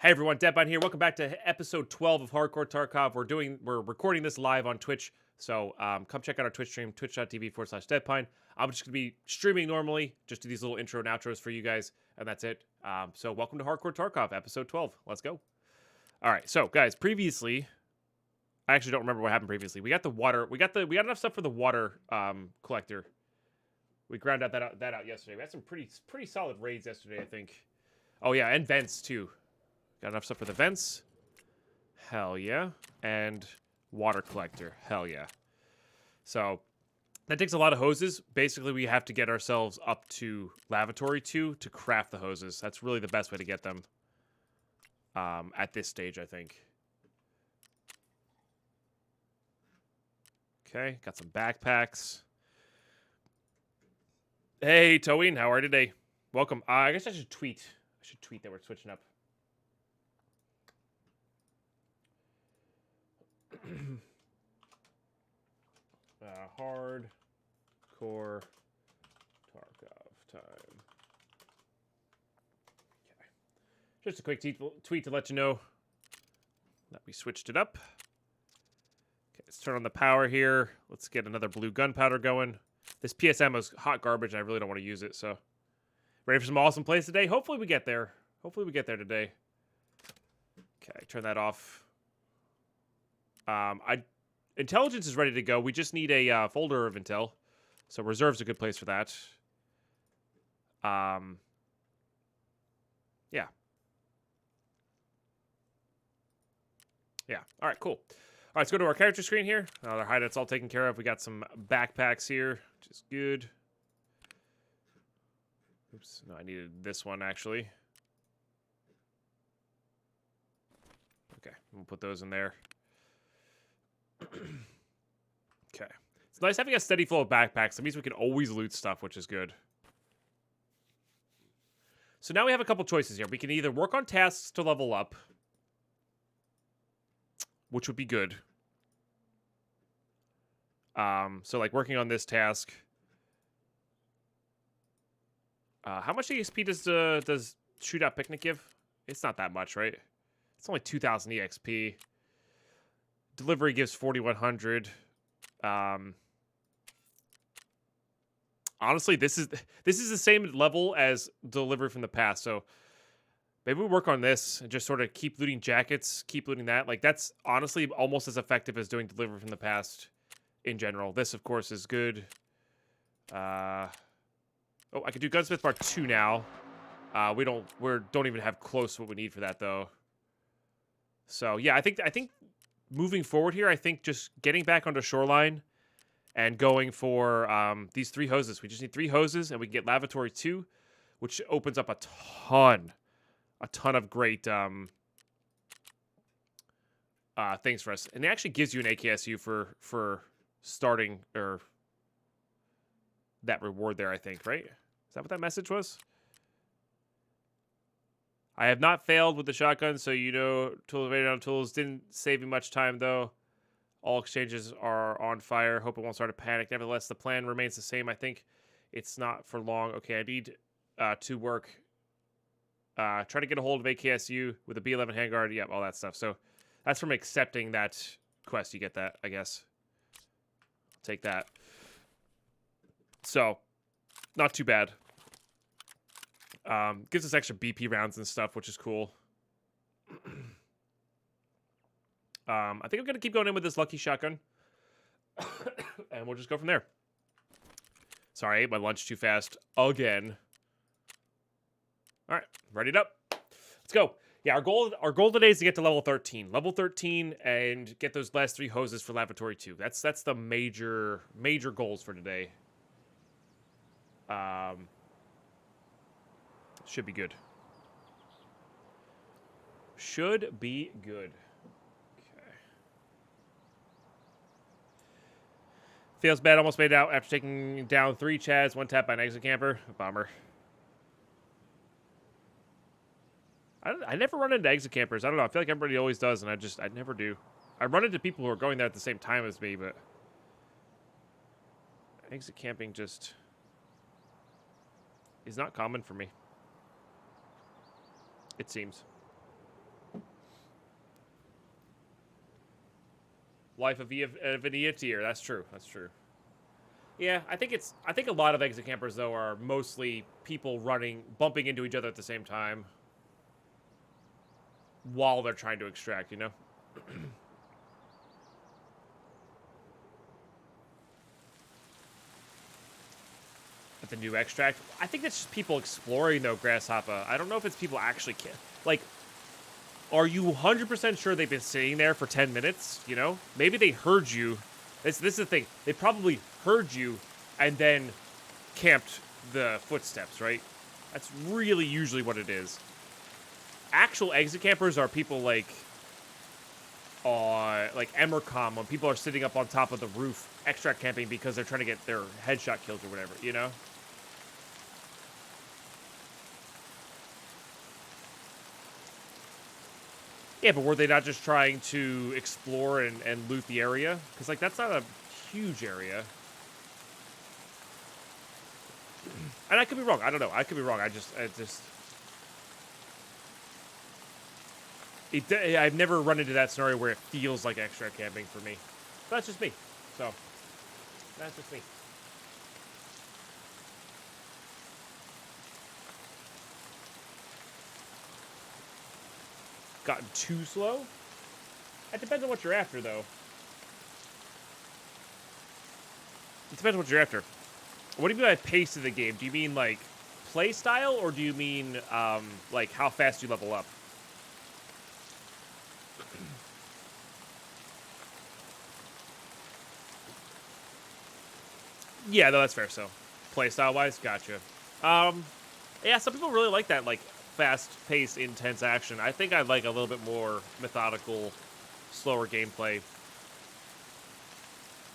Hey everyone, Deadbine here. Welcome back to episode 12 of Hardcore Tarkov. We're recording this live on Twitch, so come check out our Twitch stream, twitch.tv/Deadpine. I'm just gonna be streaming normally, just do these little intro and outros for you guys, and that's it. So welcome to Hardcore Tarkov, episode 12. Let's go. All right, so guys, previously, I actually don't remember what happened previously. We got the water. We got enough stuff for the water collector. We ground out that out yesterday. We had some pretty solid raids yesterday, I think. Oh yeah, and vents too. Got enough stuff for the vents. Hell yeah. And water collector. Hell yeah. So that takes a lot of hoses. Basically, we have to get ourselves up to lavatory 2 to craft the hoses. That's really the best way to get them at this stage, I think. Okay, got some backpacks. Hey, Toween, how are you today? Welcome. I guess I should tweet. I should tweet that we're switching up. Hardcore Tarkov time. Okay. Just a quick tweet to let you know that we switched it up. Okay, let's turn on the power here. Let's get another blue gunpowder going. This PSM is hot garbage, and I really don't want to use it, so. Ready for some awesome plays today? Hopefully we get there. Hopefully we get there today. Okay, turn that off. Intelligence is ready to go. We just need a folder of intel. So reserve's a good place for that. Yeah. Yeah. All right, cool. All right, let's go to our character screen here. Our hideout's all taken care of. We got some backpacks here, which is good. Oops. No, I needed this one, actually. Okay, we'll put those in there. Okay. It's nice having a steady flow of backpacks. That means we can always loot stuff, which is good. So now we have a couple choices here. We can either work on tasks to level up, which would be good. So like working on this task. How much EXP does Shootout Picnic give? It's not that much, right? It's only 2,000 EXP. Delivery gives 4,100. Honestly, this is the same level as delivery from the past. So maybe we work on this and just sort of keep looting jackets, keep looting that. Like that's honestly almost as effective as doing delivery from the past in general. This, of course, is good. Oh, I could do Gunsmith Part 2 now. We don't even have close to what we need for that though. So yeah, I think moving forward here, I think just getting back onto Shoreline and going for these 3 hoses. We just need 3 hoses, and we can get Lavatory 2, which opens up a ton of great things for us. And it actually gives you an AKSU for starting, or that reward there, I think, right? Is that what that message was? I have not failed with the shotgun, so you know, tools rated on tools didn't save me much time though. All exchanges are on fire. Hope it won't start a panic. Nevertheless, the plan remains the same. I think it's not for long. Okay, I need to work. Try to get a hold of AKSU with a B11 handguard. Yep, all that stuff. So that's from accepting that quest. You get that, I guess. Take that. So, not too bad. Gives us extra BP rounds and stuff, which is cool. I think I'm going to keep going in with this lucky shotgun. And we'll just go from there. Sorry, I ate my lunch too fast again. All right, ready it up. Let's go. Yeah, our goal today is to get to level 13. Level 13 and get those last 3 hoses for Lavatory 2. That's the major goals for today. Should be good. Should be good. Okay. Feels bad. Almost made it out after taking down 3 Chads, 1 tap by an exit camper. Bummer. I never run into exit campers. I don't know. I feel like everybody always does, and I never do. I run into people who are going there at the same time as me, but exit camping just is not common for me. It seems. Life of an EOTer. That's true. That's true. Yeah, I think a lot of exit campers though are mostly people bumping into each other at the same time while they're trying to extract, you know? But the new extract, I think that's just people exploring though, Grasshopper. I don't know if it's people actually like, are you 100% sure they've been sitting there for 10 minutes, you know? Maybe they heard you. This is the thing. They probably heard you and then camped the footsteps, right? That's really usually what it is. Actual exit campers are people like Emercom, when people are sitting up on top of the roof extract camping because they're trying to get their headshot kills or whatever, you know? Yeah, but were they not just trying to explore and loot the area? Because, like, that's not a huge area. And I could be wrong. I don't know. I could be wrong. I've never run into that scenario where it feels like extract camping for me. But that's just me. So, that's just me. Gotten too slow? It depends on what you're after, though. It depends on what you're after. What do you mean by pace of the game? Do you mean, like, play style, or do you mean, like, how fast you level up? Yeah, no, that's fair, so. Play style-wise? Gotcha. Yeah, some people really like that, like, fast-paced, intense action. I think I'd like a little bit more methodical, slower gameplay.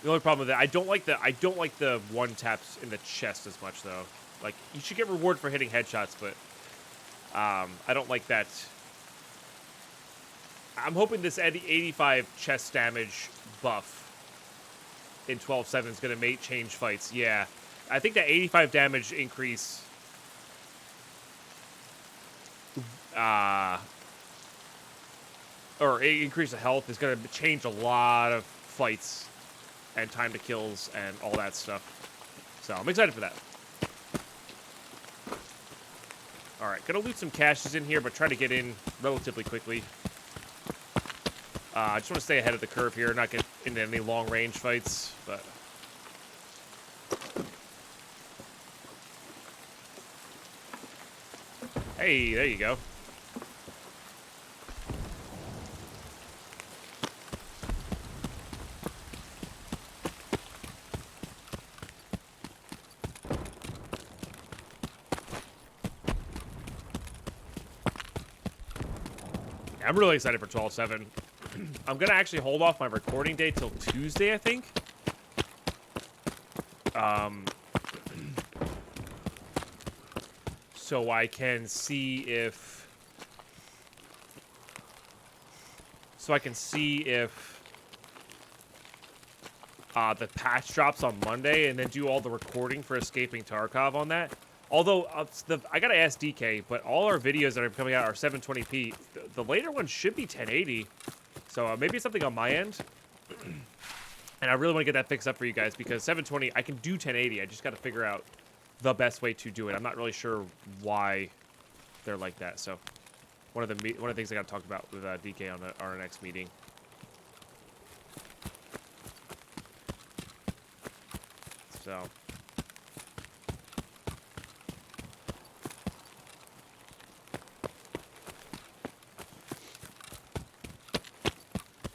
The only problem with that, I don't like the one taps in the chest as much though. Like, you should get reward for hitting headshots, but I don't like that. I'm hoping this 85 chest damage buff in 12.7 is gonna change fights. Yeah, I think that 85 damage increase. Or increase of health is gonna change a lot of fights and time to kills and all that stuff. So I'm excited for that. All right, gonna loot some caches in here, but try to get in relatively quickly. I just want to stay ahead of the curve here, not get into any long range fights, but. Hey, there you go. I'm really excited for 12.7. I'm going to actually hold off my recording day till Tuesday, I think. So I can see if... the patch drops on Monday and then do all the recording for escaping Tarkov on that. Although, I gotta ask DK, but all our videos that are coming out are 720p. The later ones should be 1080. So maybe something on my end. And I really want to get that fixed up for you guys because 720, I can do 1080. I just gotta figure out the best way to do it. I'm not really sure why they're like that. So one of the things I gotta talk about with DK on our next meeting. So.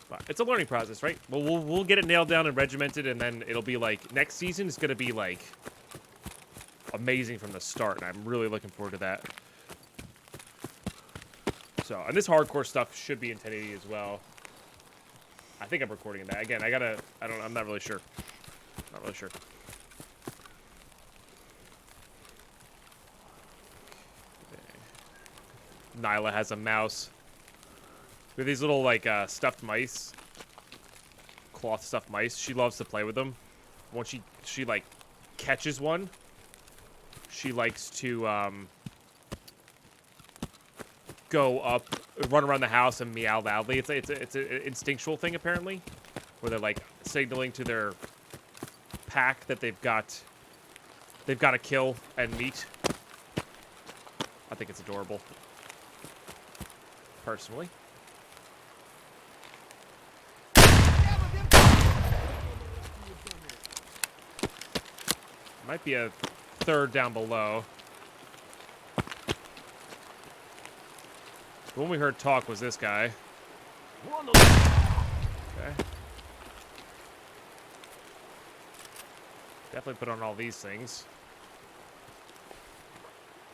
But it's a learning process, right? Well, we'll get it nailed down and regimented, and then it'll be like next season is gonna be like amazing from the start, and I'm really looking forward to that. So, and this hardcore stuff should be in 1080 as well. I think I'm recording that again. I'm not really sure. Not really sure. Nyla has a mouse. We have these little, like, stuffed mice. Cloth stuffed mice. She loves to play with them. Once she like, catches one, she likes to, go up, run around the house and meow loudly. It's an instinctual thing, apparently. where they're like signaling to their pack that they've got to kill and meet. I think it's adorable, personally. Might be a third down below. The one we heard talk was this guy. Okay. Definitely put on all these things.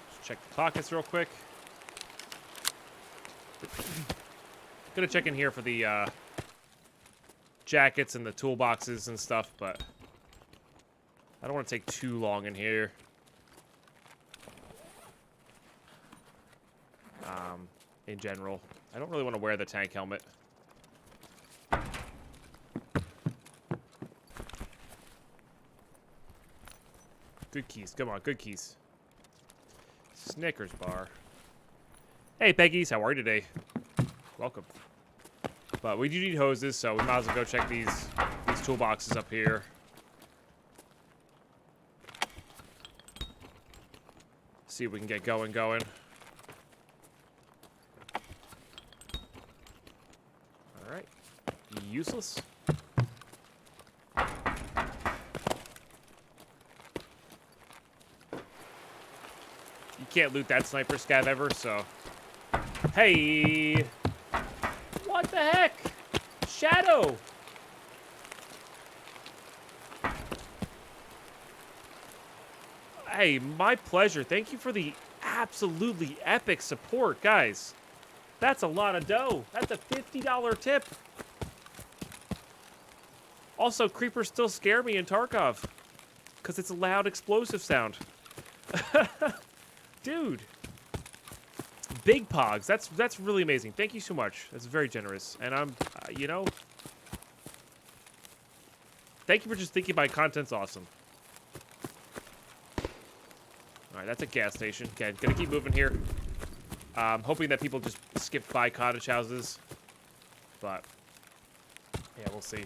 Just check the pockets real quick. Gonna check in here for the jackets and the toolboxes and stuff, but I don't want to take too long in here. In general, I don't really want to wear the tank helmet. Good keys. Come on, good keys. Snickers bar. Hey, Peggies, how are you today? Welcome. But we do need hoses, so we might as well go check these toolboxes up here. See if we can get going. Alright. Useless. You can't loot that sniper scav ever, so... Hey! What the heck? Shadow! Hey, my pleasure. Thank you for the absolutely epic support, guys. That's a lot of dough. That's a $50 tip. Also, creepers still scare me in Tarkov because it's a loud explosive sound. Dude. Big Pogs. That's really amazing. Thank you so much. That's very generous. And I'm, you know, thank you for just thinking my content's awesome. Alright, that's a gas station. Okay, gonna keep moving here. Hoping that people just skip by cottage houses. But, yeah, we'll see.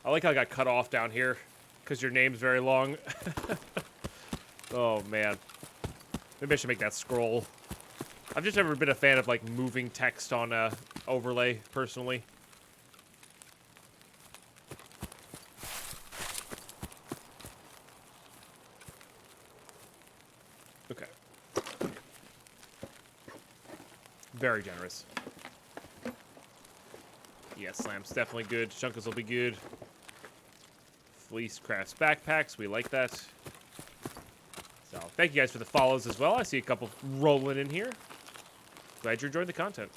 I like how I got cut off down here, because your name's very long. Oh, man. Maybe I should make that scroll. I've just never been a fan of, like, moving text on a overlay, personally. Okay. Very generous. Yeah, Slam's definitely good. Chunkers will be good. Fleece crafts backpacks. We like that. So, thank you guys for the follows as well. I see a couple rolling in here. Glad you're enjoying the content.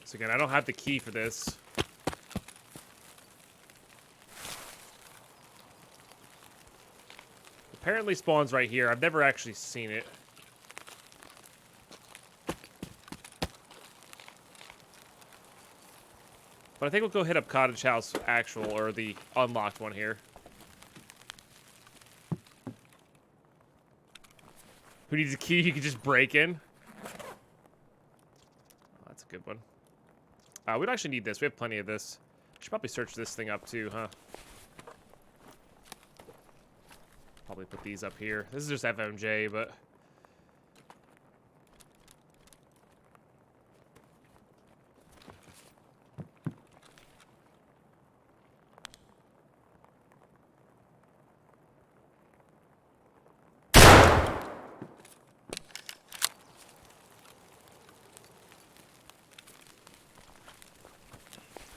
So again, I don't have the key for this. Apparently spawns right here. I've never actually seen it. But I think we'll go hit up Cottage House actual, or the unlocked one here. Who needs a key you can just break in? Oh, that's a good one. We don't actually need this. We have plenty of this. Should probably search this thing up too, huh? Probably put these up here. This is just FMJ, but...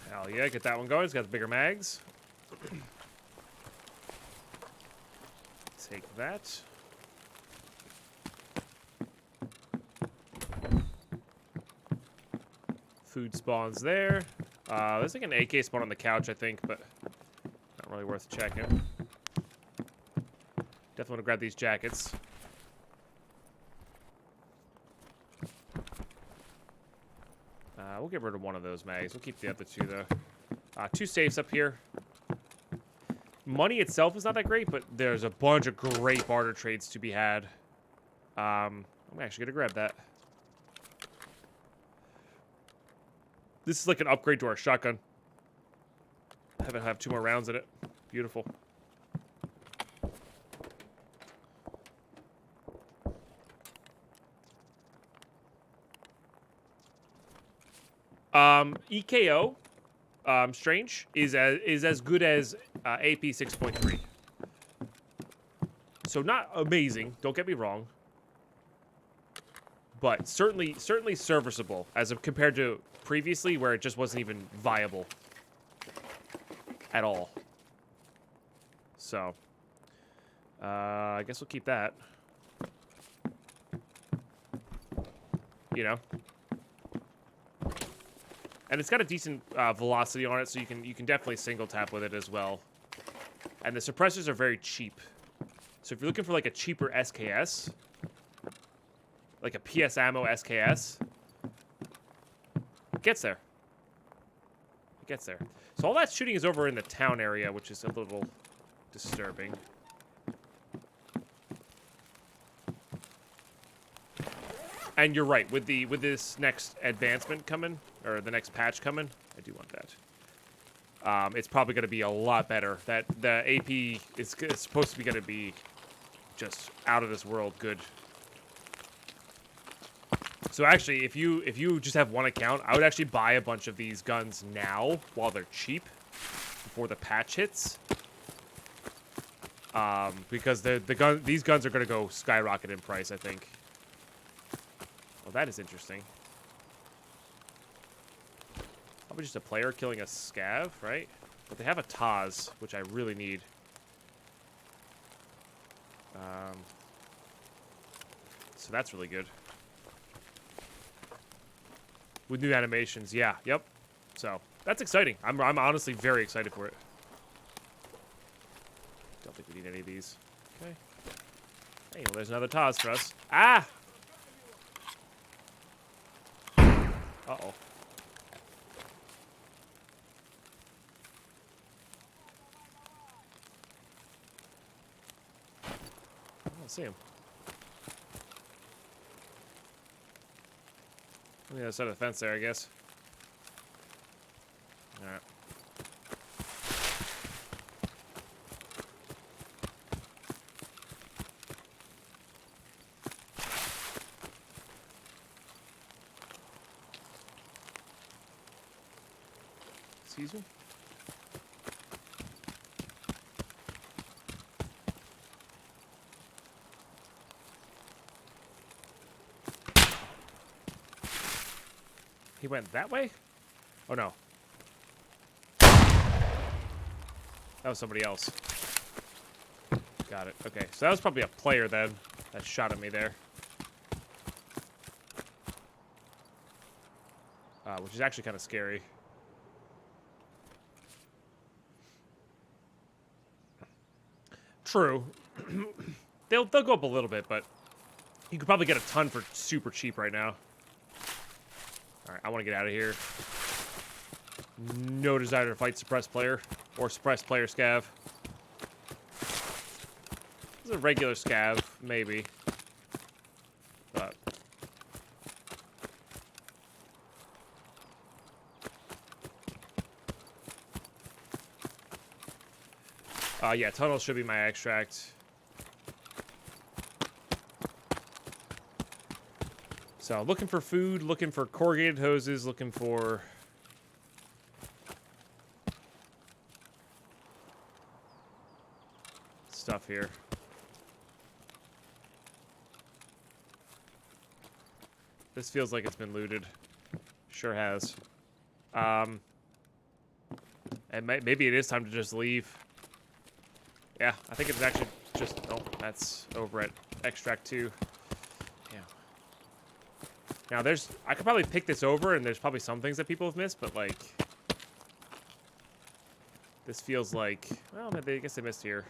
Hell yeah, get that one going. It's got the bigger mags. Take that. Food spawns there. There's like an AK spawn on the couch, I think, but not really worth checking. Definitely want to grab these jackets. We'll get rid of one of those mags. We'll keep the other two, though. 2 safes up here. money itself is not that great, but there's a bunch of great barter trades to be had. I'm actually gonna grab that. This is like an upgrade to our shotgun. Have 2 more rounds in it. Beautiful. EKO, Strange is as good as AP 6.3. So not amazing. Don't get me wrong. But certainly serviceable as compared to previously, where it just wasn't even viable at all. So, I guess we'll keep that. You know, and it's got a decent velocity on it, so you can definitely single tap with it as well. And the suppressors are very cheap. So if you're looking for like a cheaper SKS, like a PS Ammo SKS, it gets there. It gets there. So all that shooting is over in the town area, which is a little disturbing. And you're right, with this next advancement coming, or the next patch coming, I do want that. It's probably going to be a lot better. That the AP is supposed to be going to be just out of this world good. So actually, if you just have one account, I would actually buy a bunch of these guns now while they're cheap, before the patch hits. Because these guns are going to go skyrocket in price, I think. Well, that is interesting. Probably just a player killing a scav, right? But they have a Taz, which I really need. So that's really good. With new animations, yeah, yep. So that's exciting. I'm honestly very excited for it. Don't think we need any of these. Okay. Hey, well, there's another Taz for us. Ah! Uh-oh. I don't see him. On the other side of the fence there, I guess. Alright. Excuse me? He went that way? Oh no. That was somebody else. Got it. Okay, so that was probably a player then that shot at me there. Which is actually kind of scary. True. They'll go up a little bit, but you could probably get a ton for super cheap right now. Alright, I want to get out of here. No desire to fight suppressed player or suppressed player scav. This is a regular scav, maybe. But yeah, tunnels should be my extract. So, looking for food, looking for corrugated hoses, looking for stuff here. This feels like it's been looted. Sure has. And maybe it is time to just leave. Yeah, I think it's actually just... Oh, that's over at Extract 2. Yeah. Now, there's... I could probably pick this over, and there's probably some things that people have missed, but, like... This feels like... Well, maybe I guess they missed here.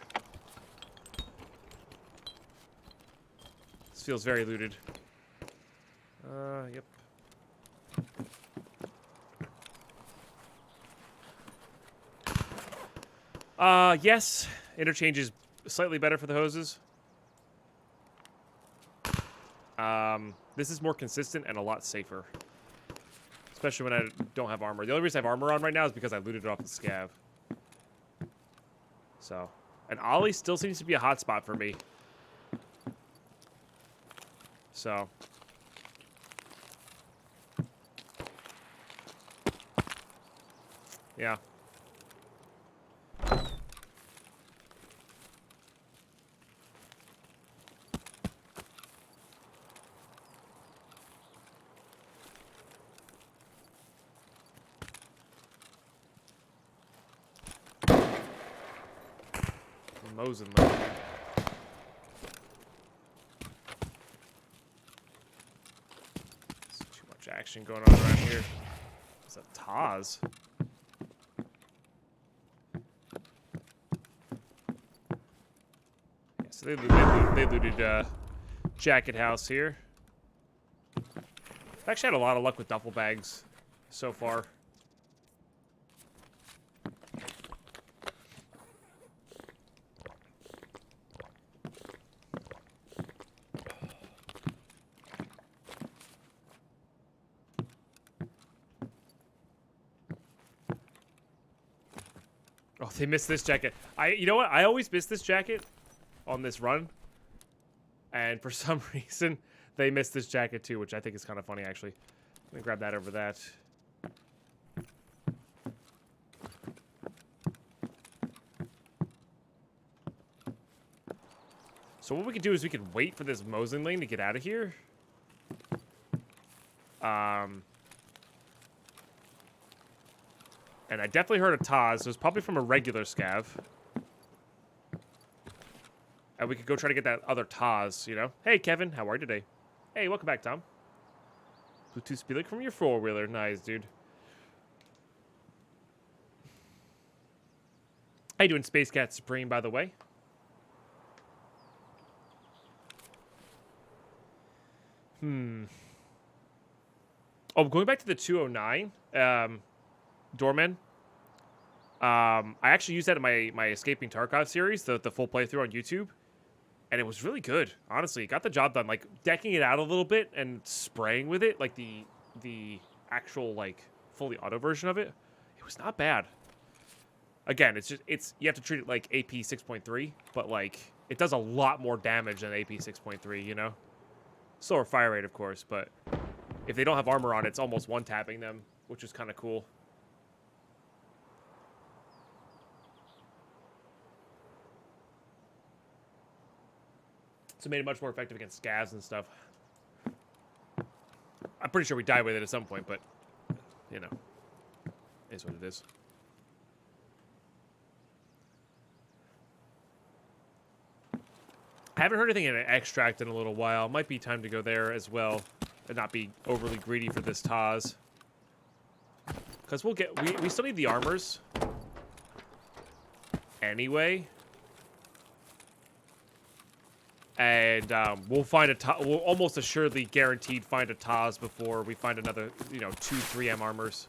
This feels very looted. Yep. Yes. Interchange is slightly better for the hoses. This is more consistent and a lot safer. Especially when I don't have armor. The only reason I have armor on right now is because I looted it off the scav. So, and Ollie still seems to be a hot spot for me. So. Yeah. Mosin. There's too much action going on around here. It's a Taz. Yeah, so they looted Jacket House here. I've actually had a lot of luck with duffel bags so far. Oh, they missed this jacket. You know what? I always miss this jacket on this run. And for some reason, they missed this jacket too, which I think is kind of funny, actually. Let me grab that over that. So what we could do is we could wait for this Mosin lane to get out of here. And I definitely heard a Taz, so it's probably from a regular scav. And we could go try to get that other Taz, you know? Hey, Kevin, how are you today? Hey, welcome back, Tom. Bluetooth speaker from your four-wheeler. Nice, dude. How you doing, Space Cat Supreme, by the way? Oh, going back to the 209, Doorman. I actually used that in my Escaping Tarkov series, the full playthrough on YouTube. And it was really good, honestly. It got the job done. Like, decking it out a little bit and spraying with it, like the actual, like, fully auto version of it, it was not bad. Again, you have to treat it like AP 6.3, but, like, it does a lot more damage than AP 6.3, you know? Slower fire rate, of course, but if they don't have armor on, it's almost one-tapping them, which is kind of cool. So it made it much more effective against scavs and stuff. I'm pretty sure we die with it at some point, but, you know, it is what it is. I haven't heard anything in an extract in a little while. Might be time to go there as well and not be overly greedy for this Taz. Because we still need the armors anyway. And we'll find we'll almost assuredly guaranteed find a Taz before we find another, you know, 2 3M armors.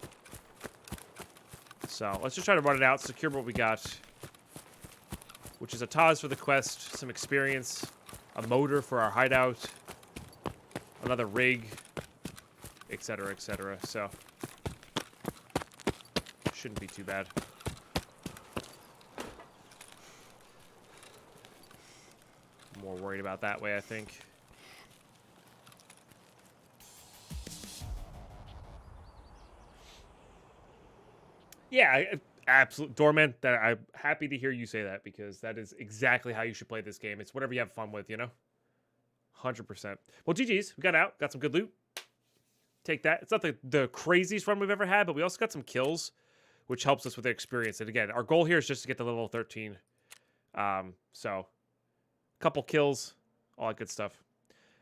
So let's just try to run it out, secure what we got, which is a Taz for the quest, some experience, a motor for our hideout, another rig, etc., etc. So shouldn't be too bad. More worried about that way, I think. Yeah, absolute Doorman. That I'm happy to hear you say that because that is exactly how you should play this game. It's whatever you have fun with, you know. 100%. Well, GG's. We got out. Got some good loot. Take that. It's not the craziest run we've ever had, but we also got some kills, which helps us with the experience. And again, our goal here is just to get to level 13. So, couple kills. All that good stuff.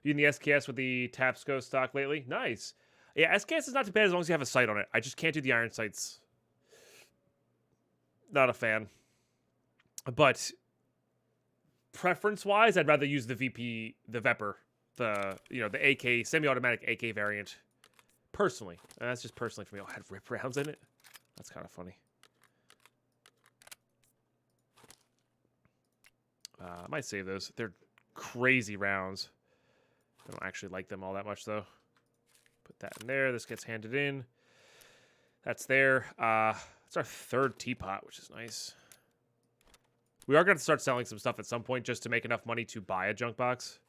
You in the SKS with the Tapsco stock lately? Nice. Yeah, SKS is not too bad as long as you have a sight on it. I just can't do the iron sights. Not a fan. But preference-wise, I'd rather use the VP, the Vepr, the AK, semi-automatic AK variant. Personally. And that's just personally for me. Oh, it had rip rounds in it? That's kind of funny. I might save those. They're crazy rounds. I don't actually like them all that much, though. Put that in there. This gets handed in. That's there. It's our third teapot, which is nice. We are going to start selling some stuff at some point just to make enough money to buy a junk box.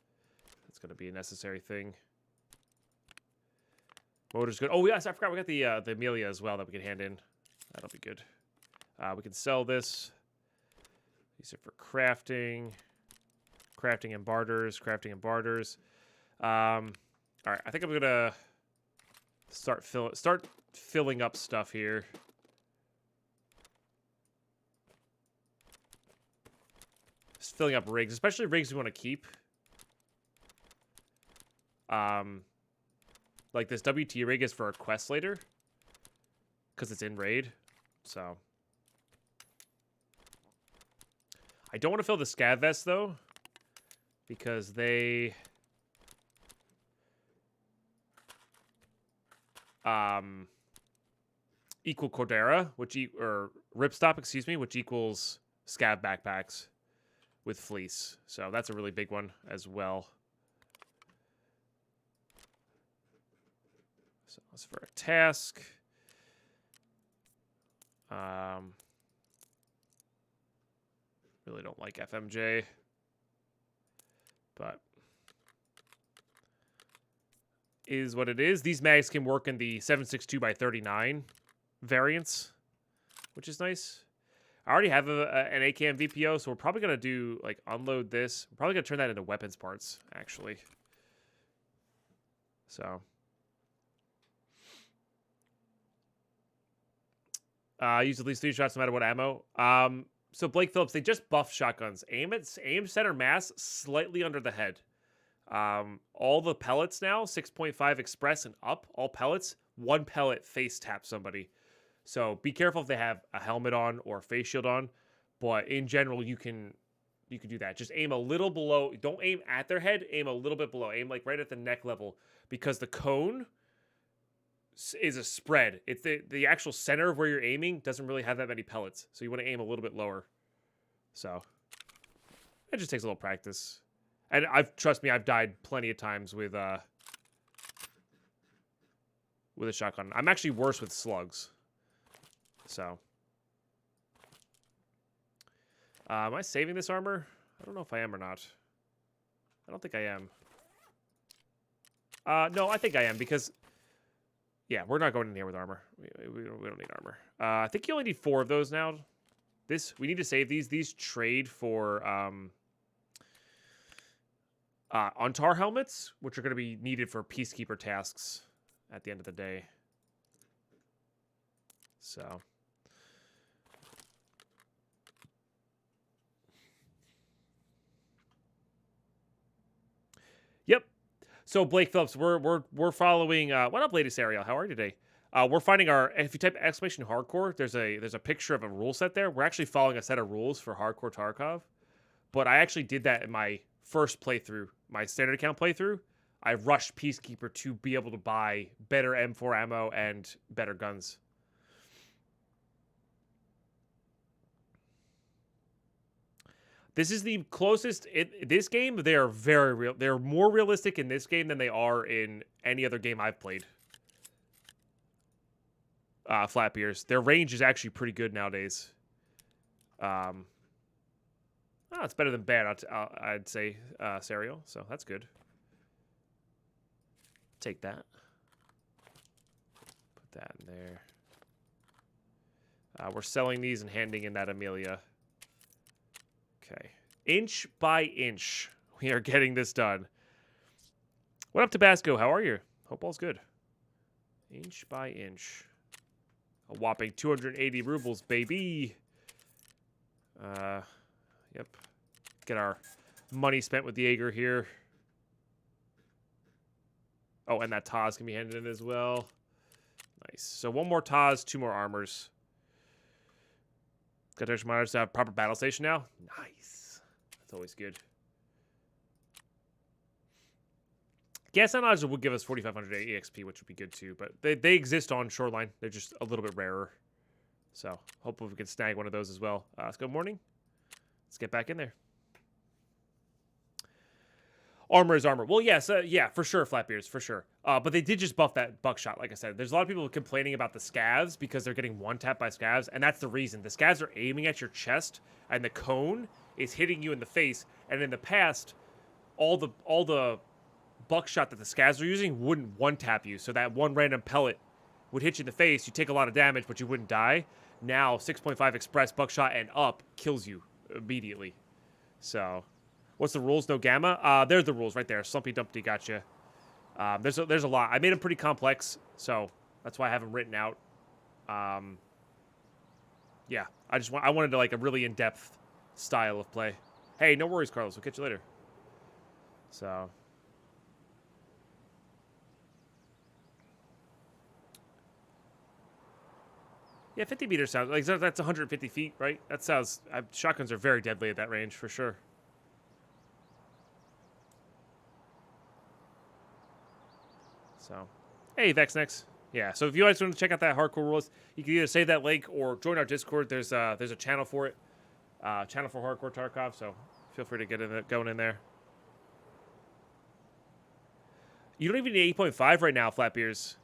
That's going to be a necessary thing. Motor's good. Oh, yes, I forgot we got the Amelia as well that we can hand in. That'll be good. We can sell this. These are for crafting. Crafting and barters. Crafting and barters. All right, I think I'm going to start filling up stuff here. Just filling up rigs, especially rigs we want to keep. Like this WT rig is for a quest later because it's in raid. So I don't want to fill the scav vest though because they equal Cordera, or Ripstop, excuse me, which equals scav backpacks with fleece. So that's a really big one as well. So that's for a task. Really don't like FMJ, but is what it is. These mags can work in the 7.62x39 variants, which is nice. I already have an AKM VPO, so we're probably going to do, like, unload this. We're probably going to turn that into weapons parts, actually. So. Use at least 3 shots no matter what ammo. So Blake Phillips, they just buffed shotguns. Aim center mass slightly under the head. All the pellets now, 6.5 express and up, all pellets, 1 pellet face tap somebody. So be careful if they have a helmet on or a face shield on. But in general, you can do that. Just aim a little below. Don't aim at their head. Aim a little bit below. Aim like right at the neck level. Because the cone is a spread. It's the actual center of where you're aiming doesn't really have that many pellets. So you want to aim a little bit lower. So it just takes a little practice. And trust me, I've died plenty of times with a shotgun. I'm actually worse with slugs. So am I saving this armor? I don't know if I am or not. I don't think I am. No, I think I am because yeah, we're not going in here with armor. We don't need armor. I think you only need 4 of those now. We need to save these. These trade for Untar helmets, which are going to be needed for Peacekeeper tasks at the end of the day. So. Yep. So Blake Phillips, we're following. What up, latest Ariel? How are you today? We're finding if you type exclamation hardcore, there's a picture of a rule set there. We're actually following a set of rules for Hardcore Tarkov, but I actually did that in my first playthrough, my standard account playthrough. I rushed Peacekeeper to be able to buy better M4 ammo and better guns. This is the closest. This game, they are very real. They're more realistic in this game than they are in any other game I've played. Flat beers. Their range is actually pretty good nowadays. It's better than bad, I'd say, Serial. So that's good. Take that. Put that in there. We're selling these and handing in that Amelia. Okay. Inch by inch, we are getting this done. What up, Tabasco? How are you? Hope all's good. Inch by inch. A whopping 280 rubles, baby. Yep. Get our money spent with the Jaeger here. Oh, and that Taz can be handed in as well. Nice. So 1 more Taz, 2 more armors. Got to miners to have proper battle station now. Nice. That's always good. Gas analyzer would give us 4,500 EXP, which would be good too. But they exist on Shoreline. They're just a little bit rarer. So hopefully we can snag one of those as well. Let's go morning. Let's get back in there. Armor is armor. Well, yes, yeah, for sure, Flatbeards, for sure. But they did just buff that buckshot, like I said. There's a lot of people complaining about the scavs because they're getting one-tapped by scavs, and that's the reason. The scavs are aiming at your chest, and the cone is hitting you in the face. And in the past, all the buckshot that the scavs are using wouldn't one-tap you, so that one random pellet would hit you in the face. You take a lot of damage, but you wouldn't die. Now, 6.5 express buckshot and up kills you immediately. So... what's the rules? No gamma? There's the rules right there. Slumpy Dumpty gotcha. There's a lot. I made them pretty complex, so that's why I have them written out. Yeah, I wanted to like a really in-depth style of play. Hey, no worries, Carlos. We'll catch you later. So. Yeah, 50 meters sounds like that's 150 feet, right? That sounds. Shotguns are very deadly at that range for sure. So, hey, Vexnex. Yeah, so if you guys want to check out that hardcore rules, you can either save that link or join our Discord. There's a channel for it, channel for Hardcore Tarkov. So feel free to get going in there. You don't even need 8.5 right now, Flatbeers.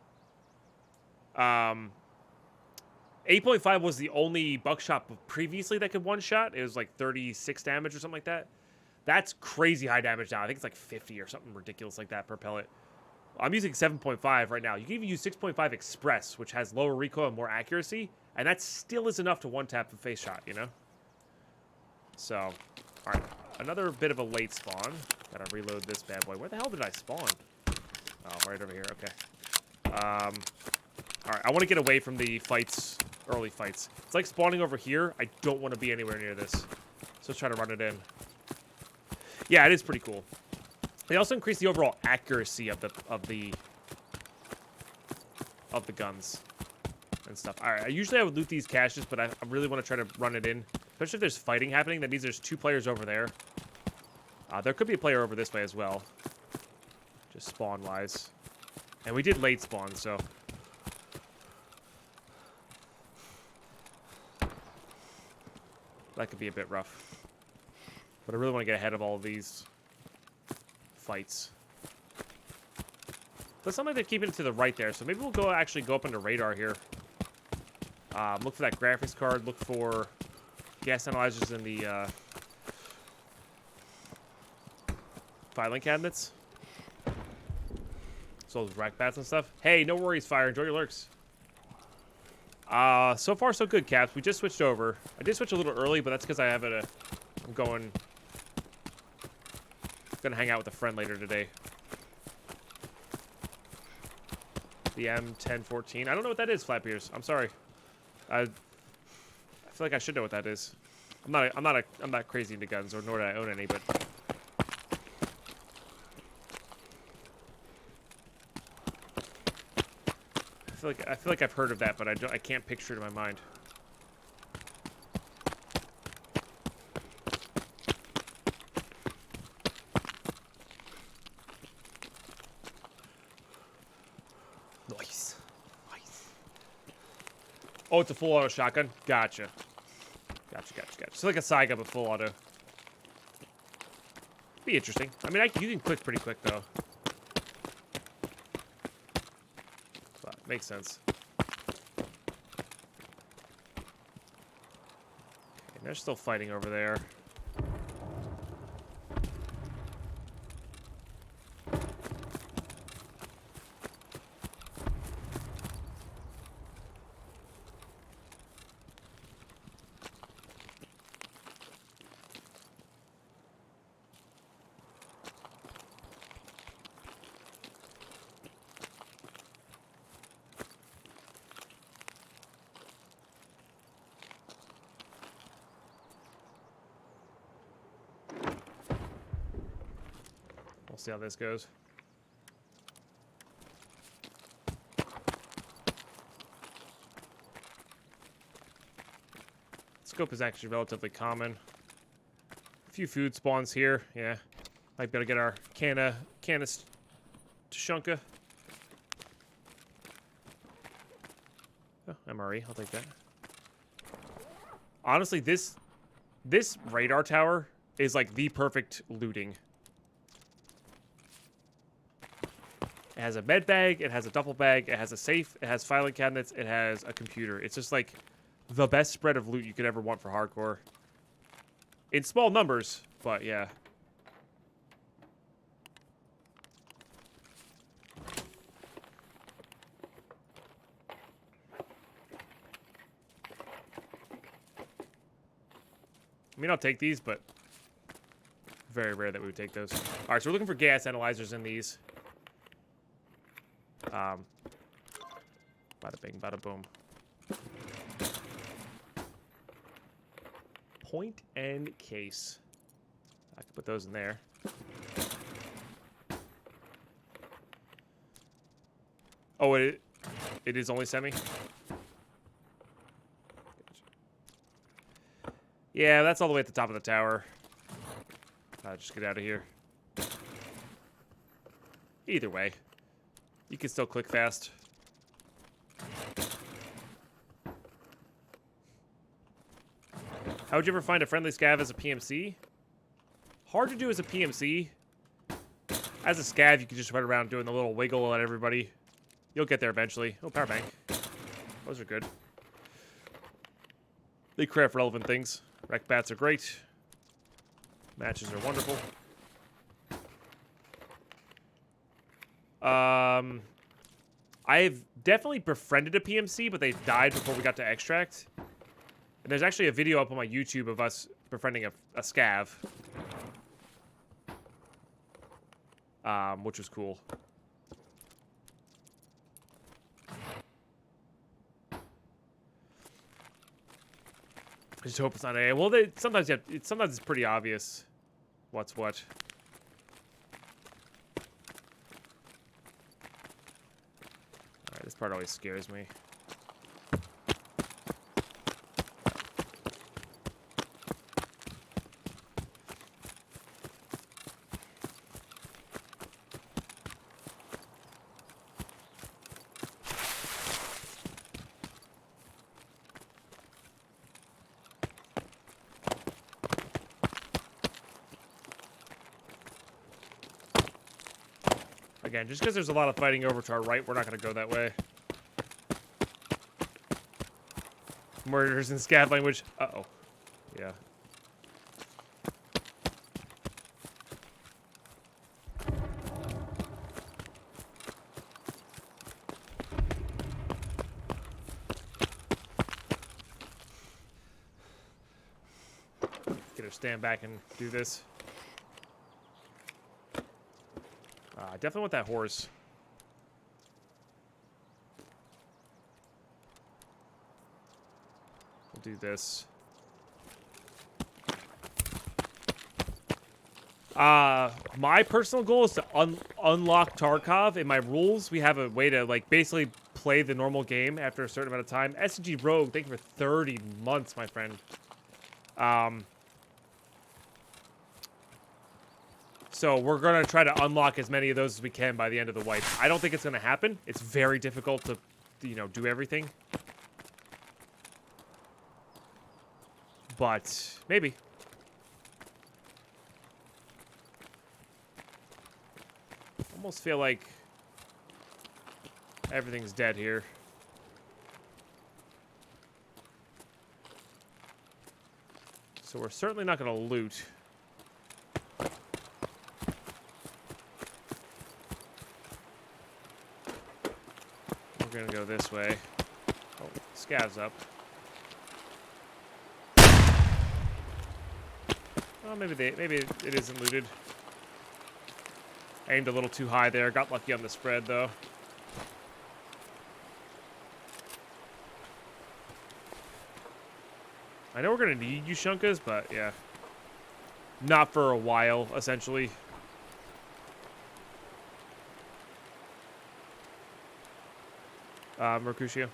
8.5 was the only buckshot previously that could one shot. It was like 36 damage or something like that. That's crazy high damage now. I think it's like 50 or something ridiculous like that per pellet. I'm using 7.5 right now. You can even use 6.5 Express, which has lower recoil and more accuracy, and that still is enough to one-tap the face shot, you know? So, all right. Another bit of a late spawn. Gotta reload this bad boy. Where the hell did I spawn? Oh, right over here. Okay. All right. I want to get away from the fights, early fights. It's like spawning over here. I don't want to be anywhere near this. So let's try to run it in. Yeah, it is pretty cool. They also increase the overall accuracy of the guns and stuff. All right, usually I would loot these caches, but I really want to try to run it in, especially if there's fighting happening. That means there's 2 players over there. There could be a player over this way as well, just spawn wise. And we did late spawn, so that could be a bit rough. But I really want to get ahead of all of these fights. But something they're keeping it to the right there, so maybe we'll actually go up into radar here. Look for that graphics card. Look for gas analyzers in the filing cabinets. So those rack bats and stuff. Hey, no worries, Fire. Enjoy your lurks. So far so good, Caps. We just switched over. I did switch a little early, but that's because I have I'm gonna hang out with a friend later today. The M1014. I don't know what that is, Flatbeers. I'm sorry. I feel like I should know what that is. I'm not crazy into guns, or nor do I own any, but I feel like I've heard of that, but I can't picture it in my mind. Nice. Oh, it's a full auto shotgun? Gotcha. Gotcha. So like a side gun, but full auto. Be interesting. I mean, you can click pretty quick, though. But makes sense. Okay, they're still fighting over there. We'll see how this goes. Scope is actually relatively common. A few food spawns here. Yeah. Might be able to get our can of Shunka. Oh, MRE. I'll take that. Honestly, this radar tower is like the perfect looting. It has a med bag. It has a duffel bag. It has a safe. It has filing cabinets. It has a computer. It's just like the best spread of loot you could ever want for hardcore. In small numbers, but yeah. I mean, I'll take these, but very rare that we would take those. All right, so we're looking for gas analyzers in these. Bada bing, bada boom. Point and case. I can put those in there. Oh, it is only semi? Yeah, that's all the way at the top of the tower. Just get out of here. Either way, you can still click fast. How would you ever find a friendly scav as a PMC? Hard to do as a PMC. As a scav, you can just run around doing the little wiggle at everybody. You'll get there eventually. Oh, power bank. Those are good. They craft relevant things. Rec bats are great. Matches are wonderful. I've definitely befriended a PMC, but they died before we got to extract. And there's actually a video up on my YouTube of us befriending a scav. Which was cool. I just hope it's not A. Well, sometimes it's pretty obvious what's what. All right, this part always scares me. Again, just because there's a lot of fighting over to our right, we're not going to go that way. Murders in scav language. Uh-oh. Yeah. Get her stand back and do this. I definitely want that horse. We'll do this. My personal goal is to unlock Tarkov. In my rules, we have a way to like basically play the normal game after a certain amount of time. SG Rogue, thank you for 30 months, my friend. So we're going to try to unlock as many of those as we can by the end of the wipe. I don't think it's going to happen. It's very difficult to, you know, do everything. But maybe. Almost feel like everything's dead here. So we're certainly not going to loot. We're gonna go this way. Oh, scav's up. Oh, maybe it isn't looted. Aimed a little too high there. Got lucky on the spread though. I know we're gonna need you Shunkas, but yeah, not for a while, essentially. Mercutio.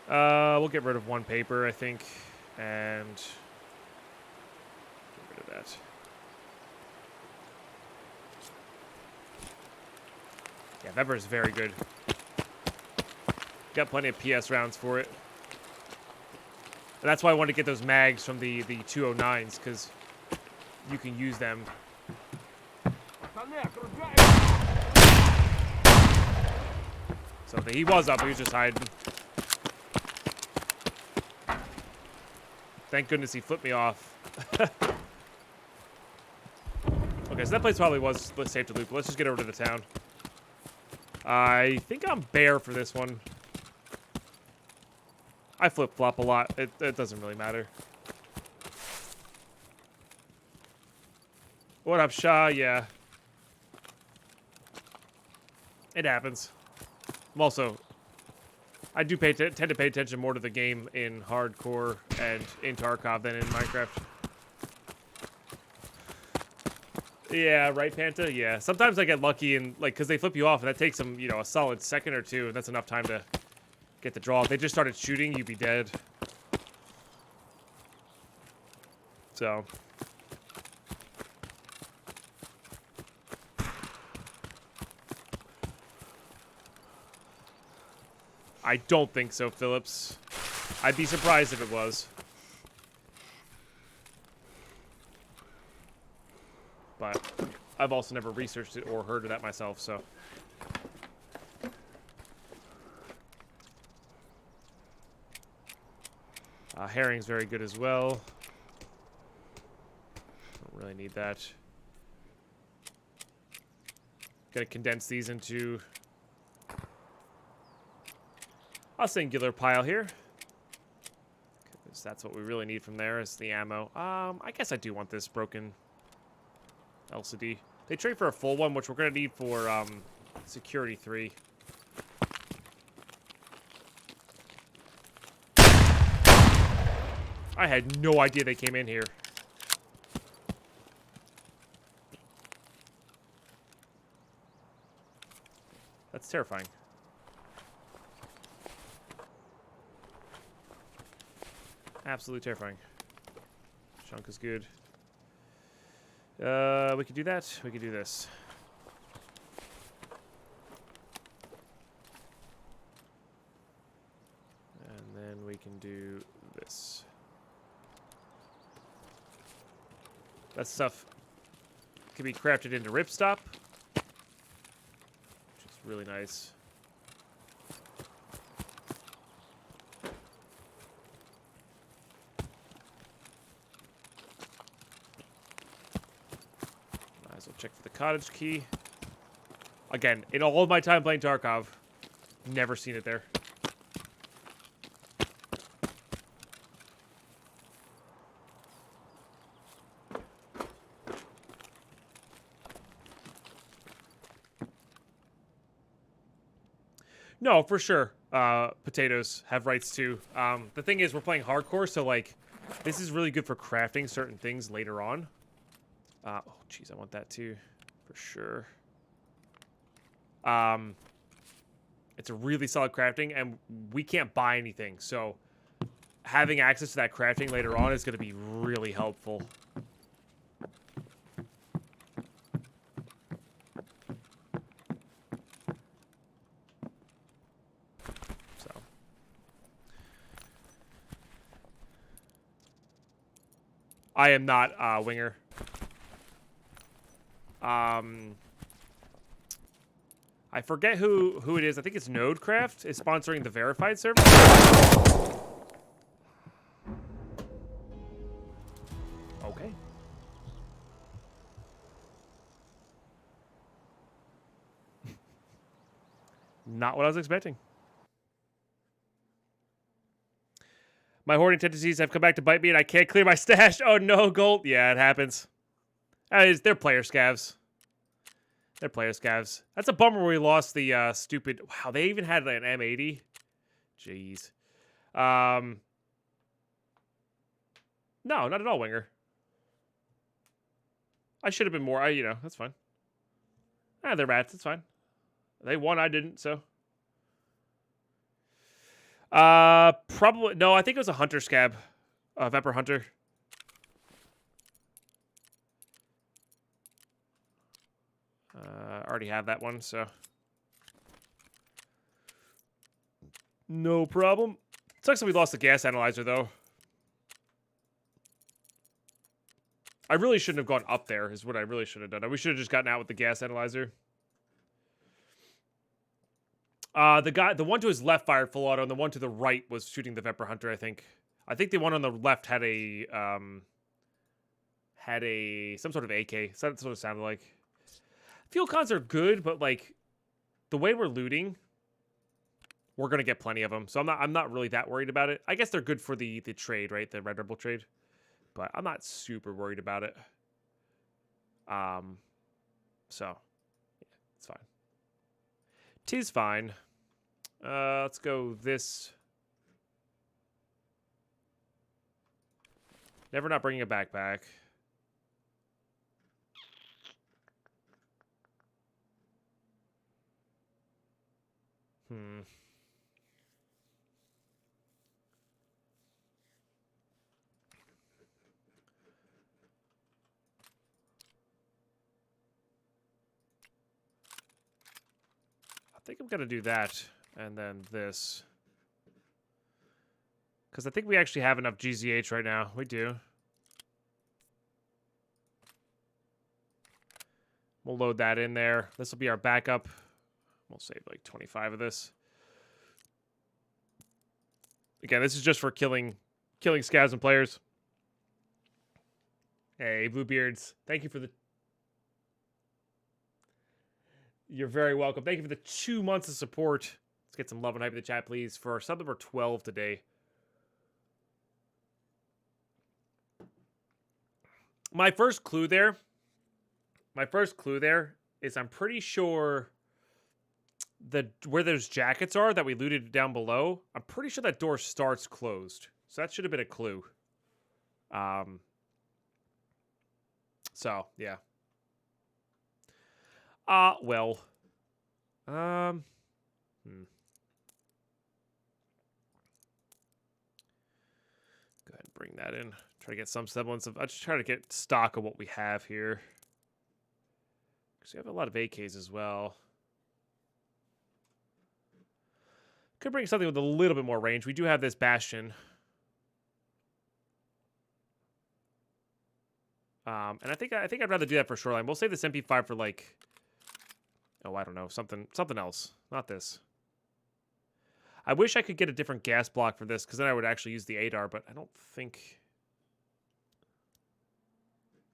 We'll get rid of one paper, I think, and get rid of that. Yeah, Weber is very good. Got plenty of PS rounds for it. And that's why I wanted to get those mags from the 209s, because you can use them. So he was up, he was just hiding. Thank goodness he flipped me off. Okay, so that place probably was safe to loot, but let's just get over to the town. I think I'm bare for this one. I flip-flop a lot. It doesn't really matter. What up, Shaw? Yeah. It happens. I'm also... I do tend to pay attention more to the game in Hardcore and in Tarkov than in Minecraft. Yeah, right, Panta? Yeah. Sometimes I get lucky and, like, because they flip you off, and that takes them, you know, a solid second or two, and that's enough time to get the draw. If they just started shooting, you'd be dead. So... I don't think so, Phillips. I'd be surprised if it was. But I've also never researched it or heard of that myself, so. Herring's very good as well. Don't really need that. Gonna condense these into a singular pile here. Because that's what we really need from there is the ammo. I guess I do want this broken LCD. They trade for a full one, which we're going to need for Security 3. I had no idea they came in here. That's terrifying. Absolutely terrifying. Chunk is good. We could do that. We could do this. And then we can do this. That stuff can be crafted into ripstop, which is really nice. Check for the cottage key. Again, in all of my time playing Tarkov, never seen it there. No, for sure. Potatoes have rights too. The thing is, we're playing hardcore, so like, this is really good for crafting certain things later on. Oh, jeez, I want that too, for sure. It's a really solid crafting, and we can't buy anything, so having access to that crafting later on is going to be really helpful. So. I am not Winger. I forget who it is. I think it's Nodecraft is sponsoring the verified server. Okay. Not what I was expecting. My hoarding tendencies have come back to bite me, and I can't clear my stash. Oh no, Gold. Yeah, it happens. They're player scavs. They're player scavs. That's a bummer we lost the stupid... Wow, they even had an M80? Jeez. No, not at all, Winger. I should have been more... you know, that's fine. They're rats. It's fine. They won. I didn't, so... Probably... No, I think it was a Hunter scab. Vapor Hunter. I already have that one, so... No problem. Sucks that we lost the gas analyzer, though. I really shouldn't have gone up there, is what I really should have done. We should have just gotten out with the gas analyzer. The one to his left fired full auto, and the one to the right was shooting the Vepr Hunter, I think. I think the one on the left had a some sort of AK. So that's what it sounded like. Fuel cons are good, but like the way we're looting, we're gonna get plenty of them. So I'm not really that worried about it. I guess they're good for the trade, right? The Red Rebel trade. But I'm not super worried about it. So yeah, it's fine. Tis fine. Let's go this. Never not bringing a backpack. I think I'm going to do that and then this. Because I think we actually have enough GZH right now. We do. We'll load that in there. This will be our backup. We'll save like 25 of this. Again, this is just for killing scavs and players. Hey, Bluebeards. Thank you for the... You're very welcome. Thank you for the 2 months of support. Let's get some love and hype in the chat, please, for sub number 12 today. My first clue there is I'm pretty sure where those jackets are that we looted down below, I'm pretty sure that door starts closed. So that should have been a clue. So, yeah. Well. Go ahead and bring that in. Try to get some semblance of... I'll just try to get stock of what we have here. Because we have a lot of AKs as well. Could bring something with a little bit more range. We do have this Bastion. And I think I'd rather do that for Shoreline. We'll save this MP5 for like... Oh, I don't know. Something else. Not this. I wish I could get a different gas block for this, because then I would actually use the ADAR, but I don't think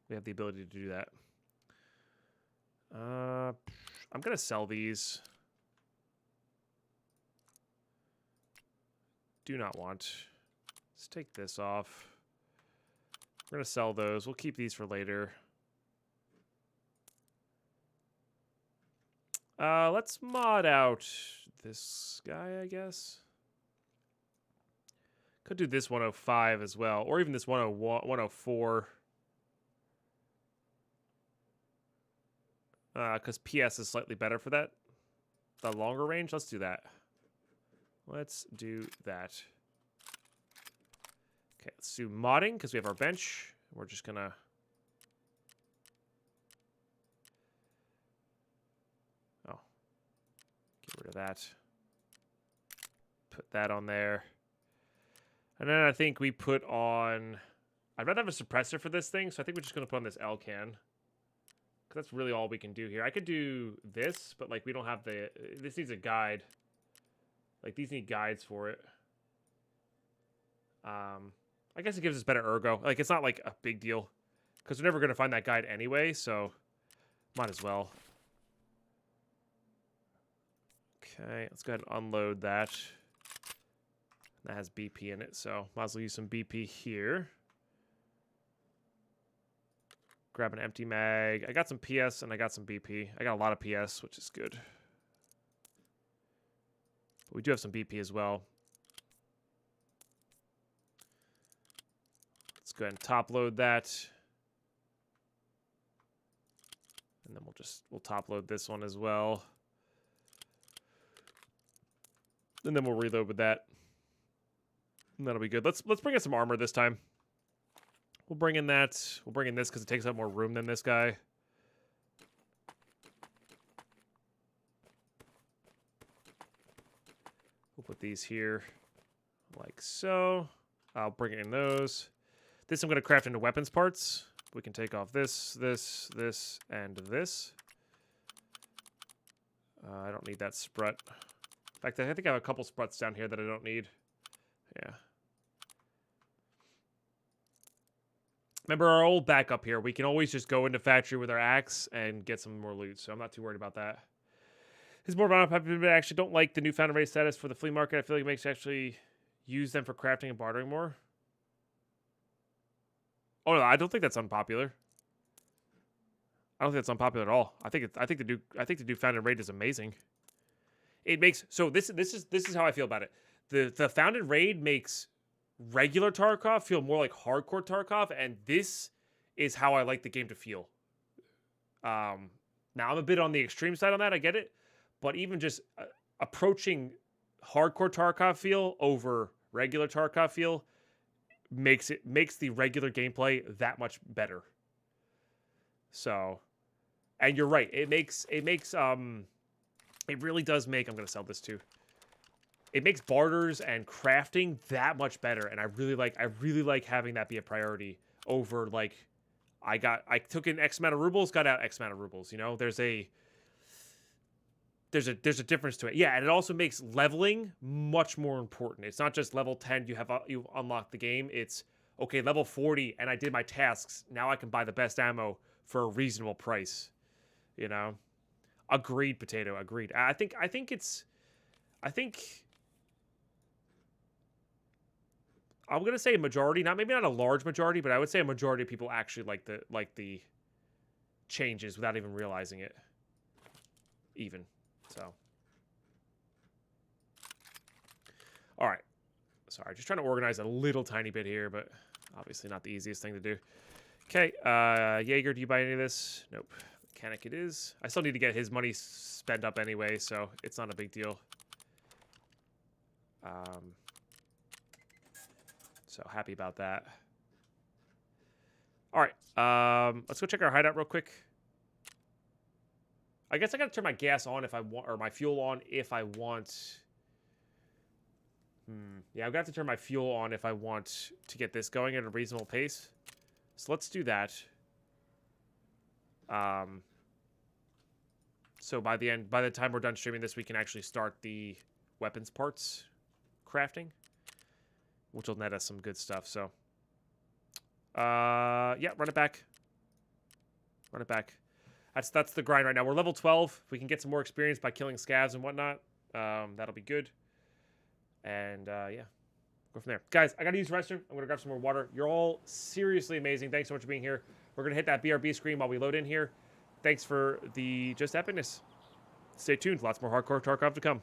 we have the ability to do that. I'm going to sell these. Do not want. Let's take this off. We're going to sell those. We'll keep these for later. Let's mod out this guy, I guess. Could do this 105 as well, or even this 101, 104. Because PS is slightly better for that. The longer range, let's do that. Let's do that. Okay, let's do modding, because we have our bench. We're just gonna... Oh. Get rid of that. Put that on there. And then I think we put on... I'd rather have a suppressor for this thing, so I think we're just gonna put on this L-can. Because that's really all we can do here. I could do this, but like we don't have the... This needs a guide. Like these need guides for it. I guess it gives us better ergo. Like it's not like a big deal. Because we're never going to find that guide anyway, so might as well. Okay, let's go ahead and unload that. That has BP in it, so might as well use some BP here. Grab an empty mag. I got some PS and I got some BP. I got a lot of PS, which is good. But we do have some BP as well. Let's go ahead and top load that. And then we'll top load this one as well. And then we'll reload with that. And that'll be good. Let's bring in some armor this time. We'll bring in that. We'll bring in this because it takes up more room than this guy. We'll put these here like so. I'll bring in those. This I'm going to craft into weapons parts. We can take off this, this, this, and this. I don't need that sprut. In fact, I think I have a couple spruts down here that I don't need. Yeah. Remember our old backup here. We can always just go into factory with our axe and get some more loot, so I'm not too worried about that. It's more about I actually don't like the newfound race status for the flea market. I feel like it makes you actually use them for crafting and bartering more. Oh no, I don't think that's unpopular. I don't think that's unpopular at all. I think the newfound raid is amazing. It makes this is how I feel about it. The founded raid makes regular Tarkov feel more like hardcore Tarkov, and this is how I like the game to feel. Now I'm a bit on the extreme side on that. I get it. But even just approaching hardcore Tarkov feel over regular Tarkov feel makes the regular gameplay that much better. So, and you're right. It really does make. I'm gonna sell this too. It makes barters and crafting that much better, and I really like having that be a priority over like I took in X amount of rubles, got out X amount of rubles. You know, there's a difference to it. Yeah, and it also makes leveling much more important. It's not just level 10, you unlock the game. It's, okay, level 40, and I did my tasks. Now I can buy the best ammo for a reasonable price. You know? Agreed, Potato. Agreed. I think I'm going to say a majority, maybe not a large majority, but I would say a majority of people actually like the changes without even realizing it. Even. So, all right. Sorry, just trying to organize a little tiny bit here, but obviously not the easiest thing to do. Okay, Jaeger, do you buy any of this? Nope. Mechanic it is. I still need to get his money spent up anyway, so it's not a big deal. So happy about that. All right, let's go check our hideout real quick. I guess I gotta turn my gas on if I want, or my fuel on if I want. Yeah, I'm gonna have to turn my fuel on if I want to get this going at a reasonable pace. So let's do that. So by the time we're done streaming this, we can actually start the weapons parts crafting, which will net us some good stuff. So, yeah, run it back. Run it back. That's the grind right now. We're level 12. If we can get some more experience by killing scavs and whatnot, that'll be good. And, yeah, go from there. Guys, I got to use the restroom. I'm going to grab some more water. You're all seriously amazing. Thanks so much for being here. We're going to hit that BRB screen while we load in here. Thanks for the just epicness. Stay tuned. Lots more hardcore Tarkov to come.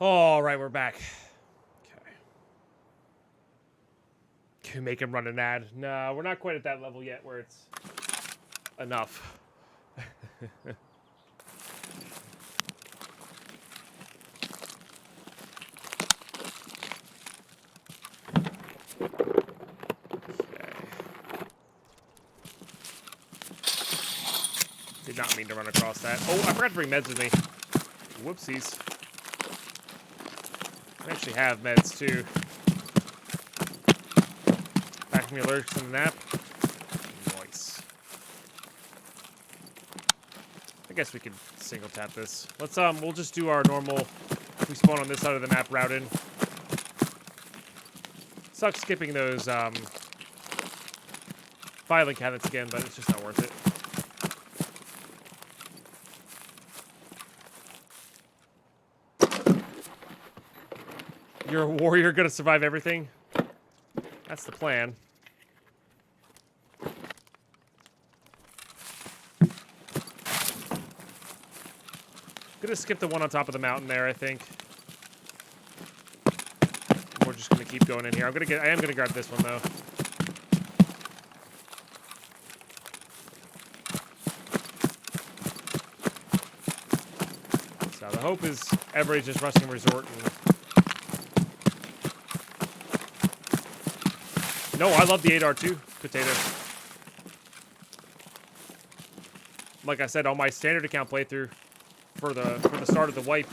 All right, we're back. Okay. Can we make him run an ad? No, we're not quite at that level yet where it's enough. Did not mean to run across that. Oh, I forgot to bring meds with me. Whoopsies. I actually have meds, too. Packing the alerts in the nap. Nice. I guess we could single tap this. Let's, we'll just do our normal, we spawn on this side of the map route in. Sucks skipping those, filing cabinets again, but it's just not worth it. You're a warrior gonna survive everything? That's the plan. Gonna skip the one on top of the mountain there, I think. We're just gonna keep going in here. I am gonna grab this one though. So the hope is everybody's just rushing resort and no, I love the 8R too, Potato. Like I said, on my standard account playthrough for the start of the wipe,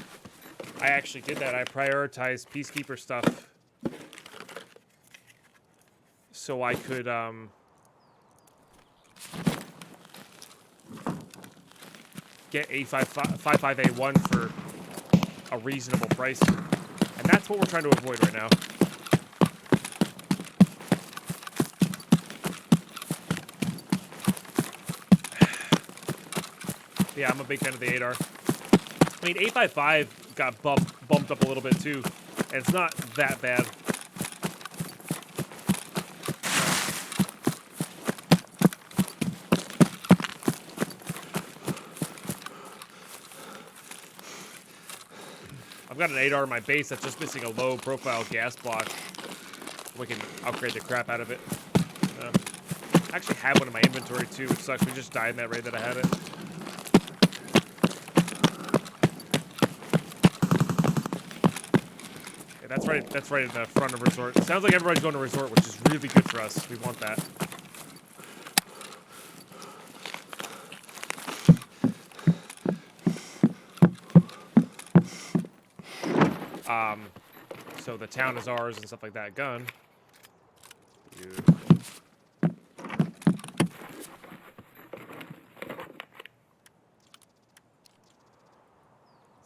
I actually did that. I prioritized Peacekeeper stuff so I could get a 55A1 for a reasonable price. And that's what we're trying to avoid right now. Yeah, I'm a big fan of the 8R. I mean, 855 got bumped up a little bit too, and it's not that bad. I've got an 8R in my base that's just missing a low-profile gas block. We can upgrade the crap out of it. I actually have one in my inventory too, which sucks. We just died in that raid that I had it. That's right at the front of resort. It sounds like everybody's going to resort, which is really good for us. We want that. So the town is ours and stuff like that. Gun. Beautiful.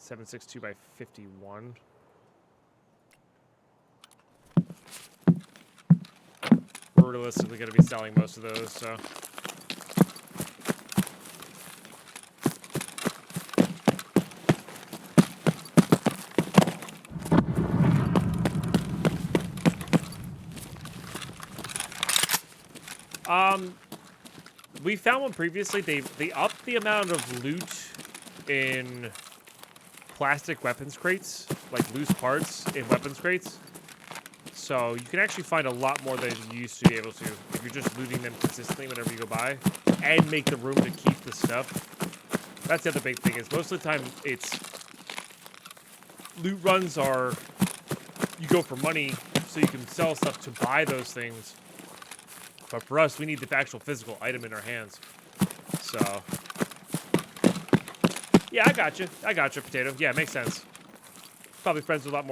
.762 by 51. We're realistically going to be selling most of those, so. We found one previously. They upped the amount of loot in plastic weapons crates, like loose parts in weapons crates. So you can actually find a lot more than you used to be able to if you're just looting them consistently whenever you go by, and make the room to keep the stuff. That's the other big thing is most of the time it's loot runs are you go for money so you can sell stuff to buy those things. But for us, we need the actual physical item in our hands. So, yeah, I got you, Potato. Yeah, it makes sense. Probably friends with a lot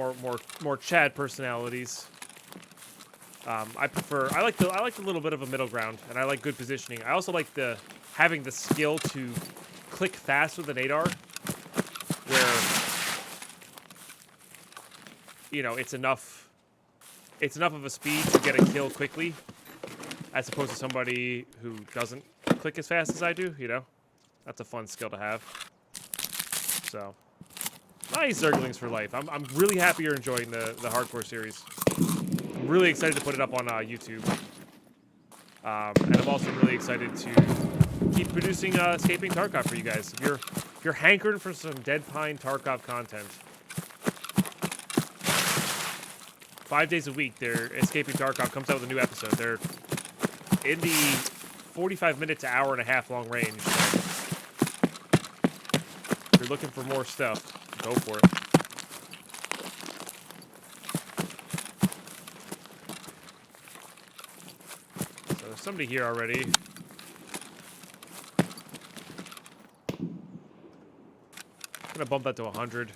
more Chad personalities. I like the little bit of a middle ground, and I like good positioning. I also like having the skill to click fast with an 8R, where you know it's enough of a speed to get a kill quickly. As opposed to somebody who doesn't click as fast as I do, you know? That's a fun skill to have. So, nice Zerglings for life. I'm really happy you're enjoying the Hardcore series. I'm really excited to put it up on YouTube. And I'm also really excited to keep producing Escaping Tarkov for you guys. If you're hankering for some Dead Pine Tarkov content, 5 days a week, they're Escaping Tarkov comes out with a new episode. They're in the 45-minute to hour and a half long range. So if you're looking for more stuff, go for it. So there's somebody here already. I'm gonna bump that to 100.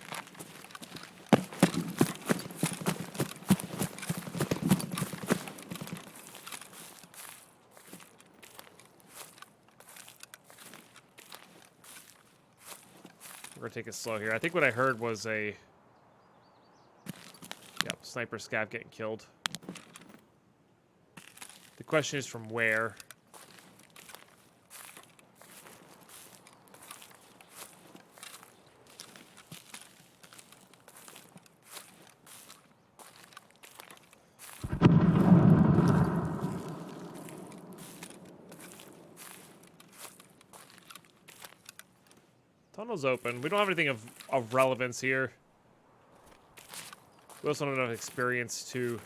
We're gonna take it slow here. I think what I heard was a sniper scav getting killed. The question is from where? Tunnel's open. We don't have anything of relevance here. We also don't have enough experience to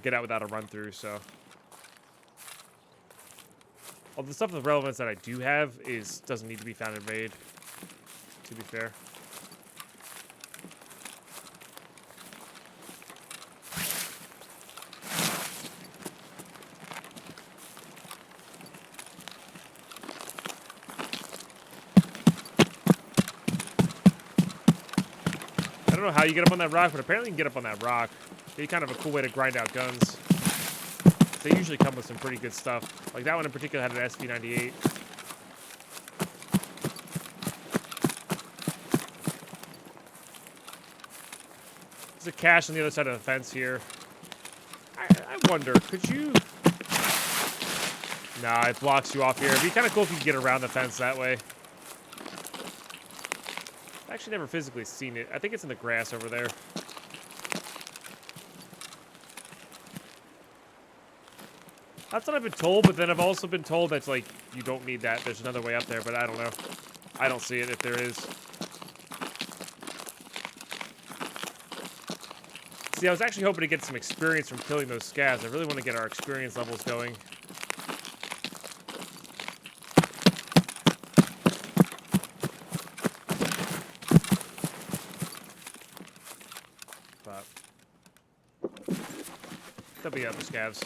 get out without a run-through, so. All the stuff of relevance that I do have doesn't need to be found in raid, to be fair. I don't know how you get up on that rock, but apparently you can get up on that rock. It'd be kind of a cool way to grind out guns. They usually come with some pretty good stuff. Like that one in particular had an SV98. There's a cache on the other side of the fence here. I wonder, could you... Nah, it blocks you off here. It'd be kind of cool if you could get around the fence that way. I've actually never physically seen it. I think it's in the grass over there. That's what I've been told, but then I've also been told that, like, you don't need that. There's another way up there, but I don't know. I don't see it if there is. See, I was actually hoping to get some experience from killing those scavs. I really want to get our experience levels going. But there'll be other scavs.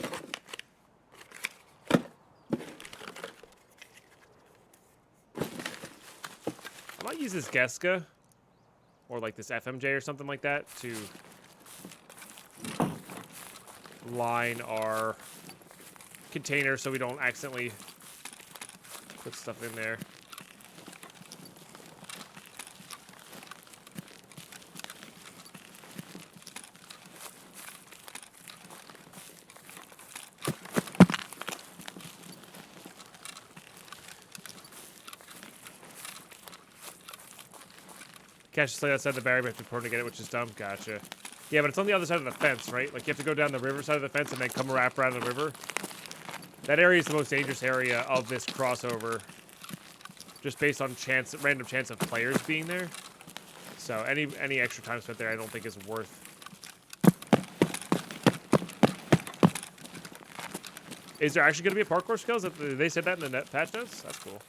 I might use this Geska or like this FMJ or something like that to line our container so we don't accidentally put stuff in there. Cache is outside the barrier, but it's important to get it, which is dumb. Gotcha. Yeah, but it's on the other side of the fence, right? Like, you have to go down the river side of the fence and then come wrap around the river. That area is the most dangerous area of this crossover. Just based on random chance of players being there. So, any extra time spent there I don't think is worth. Is there actually going to be a parkour skills? They said that in the net patch notes? That's cool.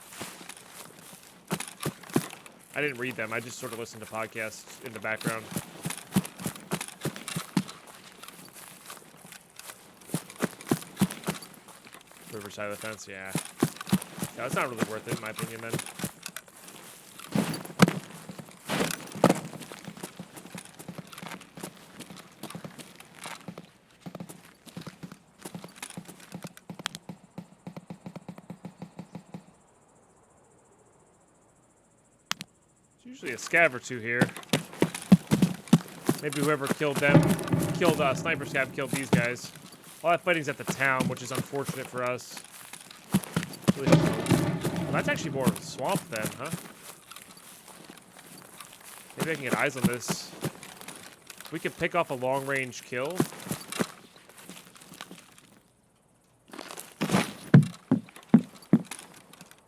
I didn't read them. I just sort of listened to podcasts in the background. Riverside of the fence, yeah. Yeah, that's not really worth it, in my opinion, then. Usually a scav or two here. Maybe whoever killed Sniper Scav killed these guys. All that fighting's at the town, which is unfortunate for us. Really, well, that's actually more of a swamp then, huh? Maybe I can get eyes on this. We could pick off a long-range kill.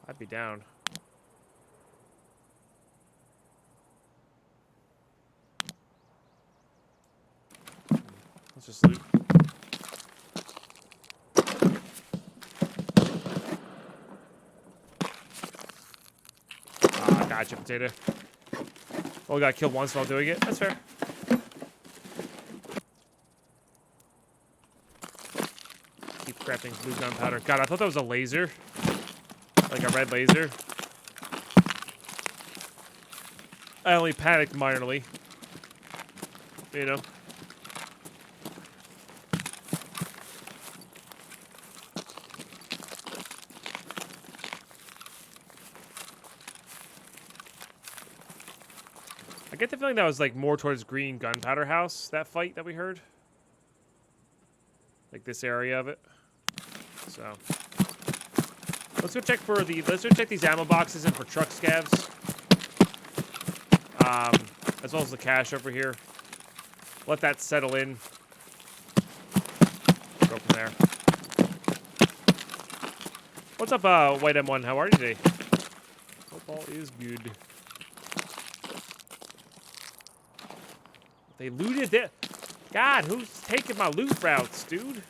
I'd be down. Gotcha, potato. Only got killed once while doing it. That's fair. Keep crafting blue gunpowder. God, I thought that was a laser. Like a red laser. I only panicked minorly. You know? I get the feeling that was like more towards green gunpowder house, that fight that we heard. Like this area of it. So let's go check these ammo boxes and for truck scavs. As well as the cache over here. Let that settle in. Go from there. What's up, White M1? How are you today? Hope all is good. They looted it. God, who's taking my loot routes, dude?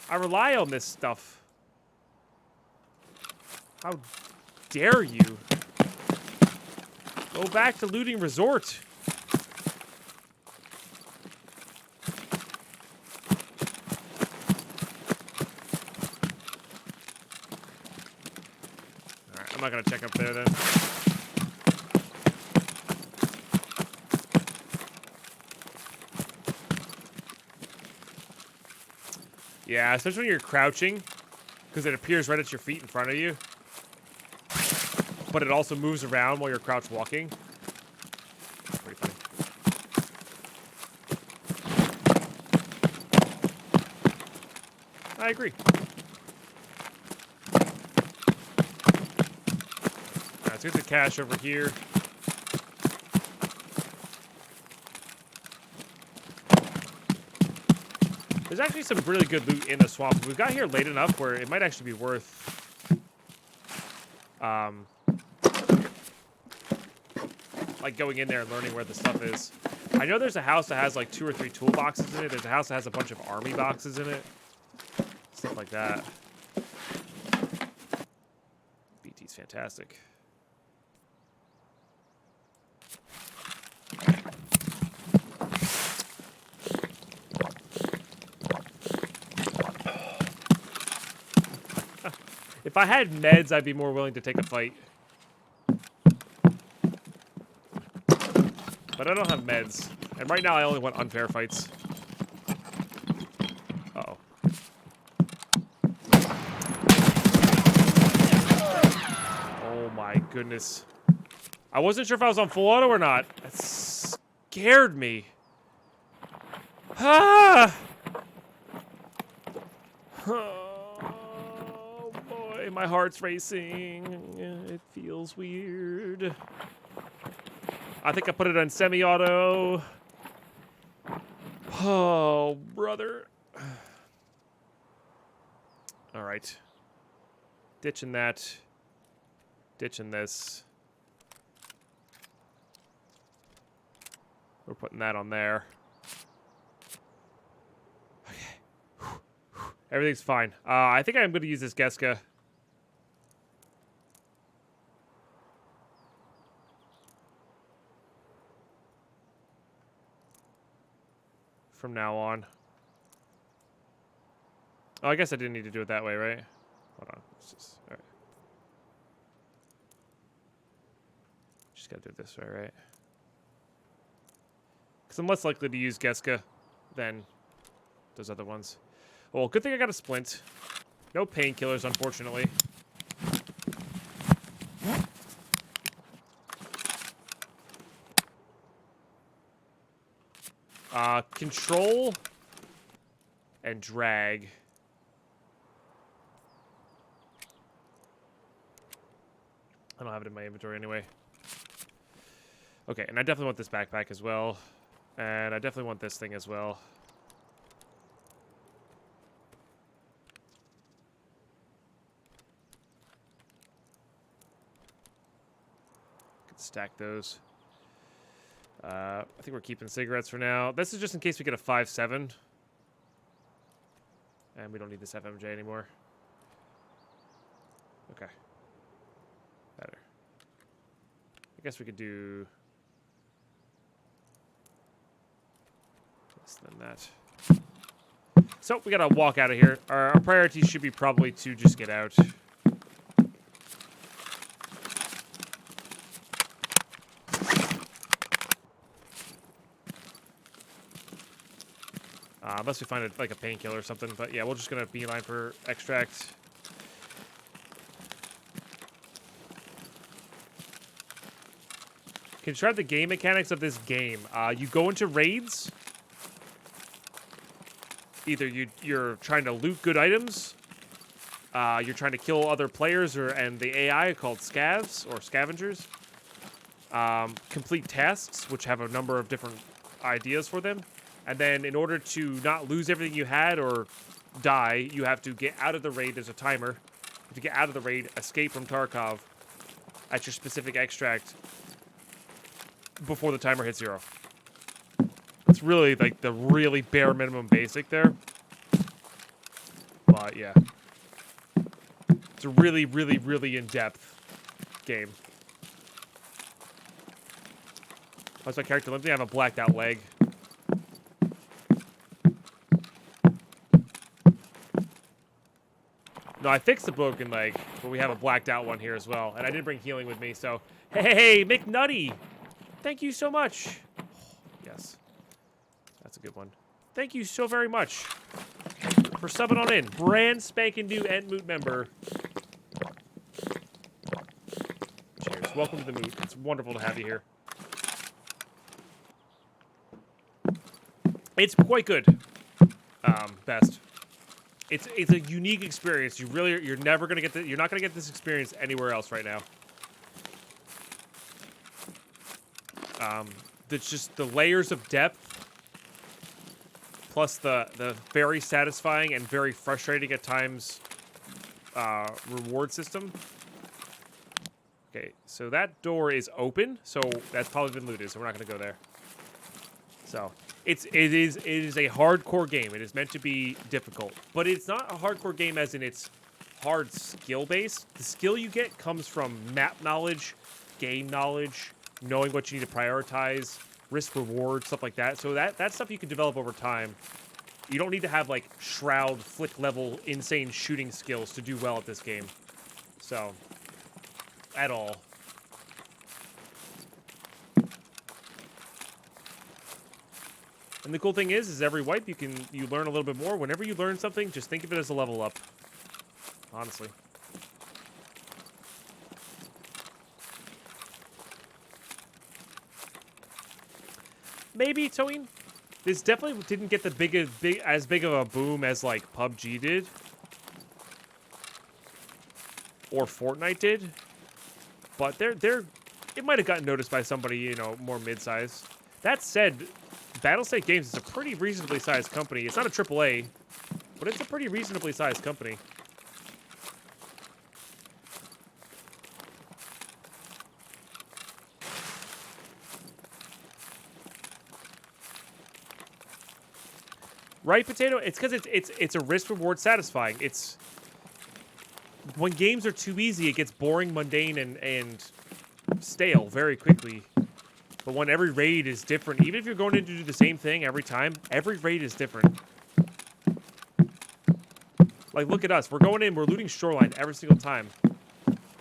I rely on this stuff. How dare you? Go back to looting resort. Alright, I'm not gonna check up there then. Yeah, especially when you're crouching, because it appears right at your feet in front of you. But it also moves around while you're crouch walking. Pretty funny. I agree. Alright, let's get the cache over here. There's actually some really good loot in the swamp. We got here late enough where it might actually be worth like going in there and learning where the stuff is. I know there's a house that has like 2 or 3 toolboxes in it. There's a house that has a bunch of army boxes in it. Stuff like that. BT's fantastic. If I had meds, I'd be more willing to take a fight. But I don't have meds. And right now I only want unfair fights. Uh-oh. Oh my goodness. I wasn't sure if I was on full auto or not. That scared me. Ah! Oh boy, my heart's racing. It feels weird. I think I put it on semi-auto. Oh, brother. All right. Ditching that. Ditching this. We're putting that on there. Okay. Everything's fine. I think I'm going to use this Geska. From now on. Oh, I guess I didn't need to do it that way, right? Hold on. Let's just, all right. Just gotta do it this way, right? Because I'm less likely to use Geska than those other ones. Well, good thing I got a splint. No painkillers, unfortunately. Control and drag. I don't have it in my inventory anyway. Okay, and I definitely want this backpack as well. And I definitely want this thing as well. Could stack those. I think we're keeping cigarettes for now. This is just in case we get a 5.7. And we don't need this FMJ anymore. Okay. Better. guess we could do this, then that. So we gotta walk out of here. Our priority should be probably to just get out. Unless we find like a painkiller or something. But yeah, we're just gonna beeline for extract. Can you describe the game mechanics of this game? You go into raids. Either you're trying to loot good items, you're trying to kill other players and the AI called scavs or scavengers. Complete tasks, which have a number of different ideas for them. And then in order to not lose everything you had or die, you have to get out of the raid. There's a timer. You have to get out of the raid, escape from Tarkov at your specific extract before the timer hits 0. It's really like the really bare minimum basic there. But yeah. It's a really, really, really in-depth game. How's my character limping? I have a blacked out leg. No, I fixed the broken leg, but we have a blacked out one here as well. And I did bring healing with me, so... Hey, McNutty! Thank you so much. Yes. That's a good one. Thank you so very much for subbing on in. Brand spanking new Entmoot member. Cheers. Welcome to the Moot. It's wonderful to have you here. It's quite good. Best. It's a unique experience. You're never gonna get you're not gonna get this experience anywhere else right now. That's just the layers of depth, plus the very satisfying and very frustrating at times reward system. Okay, so that door is open, so that's probably been looted, so we're not gonna go there. So it is a hardcore game. It is meant to be difficult, but it's not a hardcore game as in it's hard skill based. The skill you get comes from map knowledge, game knowledge, knowing what you need to prioritize, risk reward, stuff like that. So that stuff you can develop over time. You don't need to have like Shroud, flick level, insane shooting skills to do well at this game. So, at all. And the cool thing is every wipe you learn a little bit more. Whenever you learn something, just think of it as a level up. Honestly. Maybe, Toin. This definitely didn't get as big of a boom as like PUBG did. Or Fortnite did. But it might have gotten noticed by somebody, you know, more mid-size. That said, Battlestate Games is a pretty reasonably sized company. It's not a AAA, but it's a pretty reasonably sized company. Right, Potato? It's because it's a risk reward satisfying. It's when games are too easy, it gets boring, mundane, and stale very quickly. But when every raid is different, even if you're going in to do the same thing every time, every raid is different. Like, look at us. We're going in, we're looting Shoreline every single time.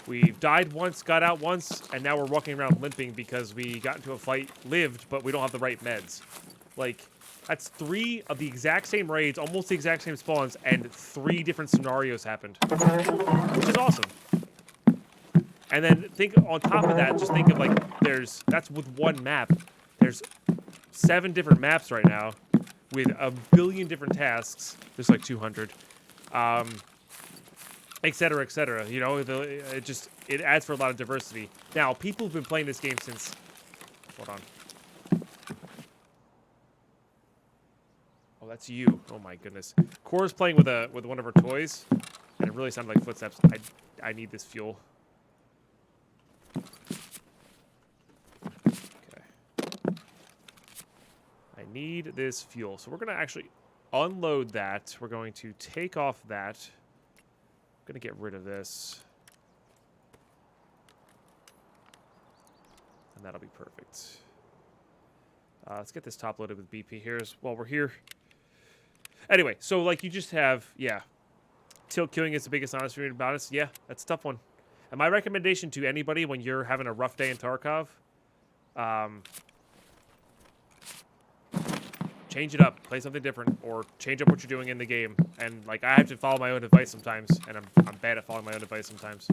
We've died once, got out once, and now we're walking around limping because we got into a fight, lived, but we don't have the right meds. Like, that's 3 of the exact same raids, almost the exact same spawns, and 3 different scenarios happened. Which is awesome. And then think on top of that, just think of like that's with one map. There's 7 different maps right now with a billion different tasks. There's like 200, et cetera, et cetera. You know, it adds for a lot of diversity. Now, people have been playing this game since. Hold on. Oh, that's you. Oh my goodness. Cora's playing with one of her toys, and it really sounded like footsteps. I need this fuel. Okay. I need this fuel. So we're going to actually unload that. We're going to take off that. I'm going to get rid of this. And that'll be perfect. Let's get this top loaded with BP here while we're here. Anyway, so like you just have, yeah. Tilt queuing is the biggest honest read about us. Yeah, that's a tough one. And my recommendation to anybody when you're having a rough day in Tarkov, change it up, play something different, or change up what you're doing in the game. And like I have to follow my own advice sometimes, and I'm bad at following my own advice sometimes.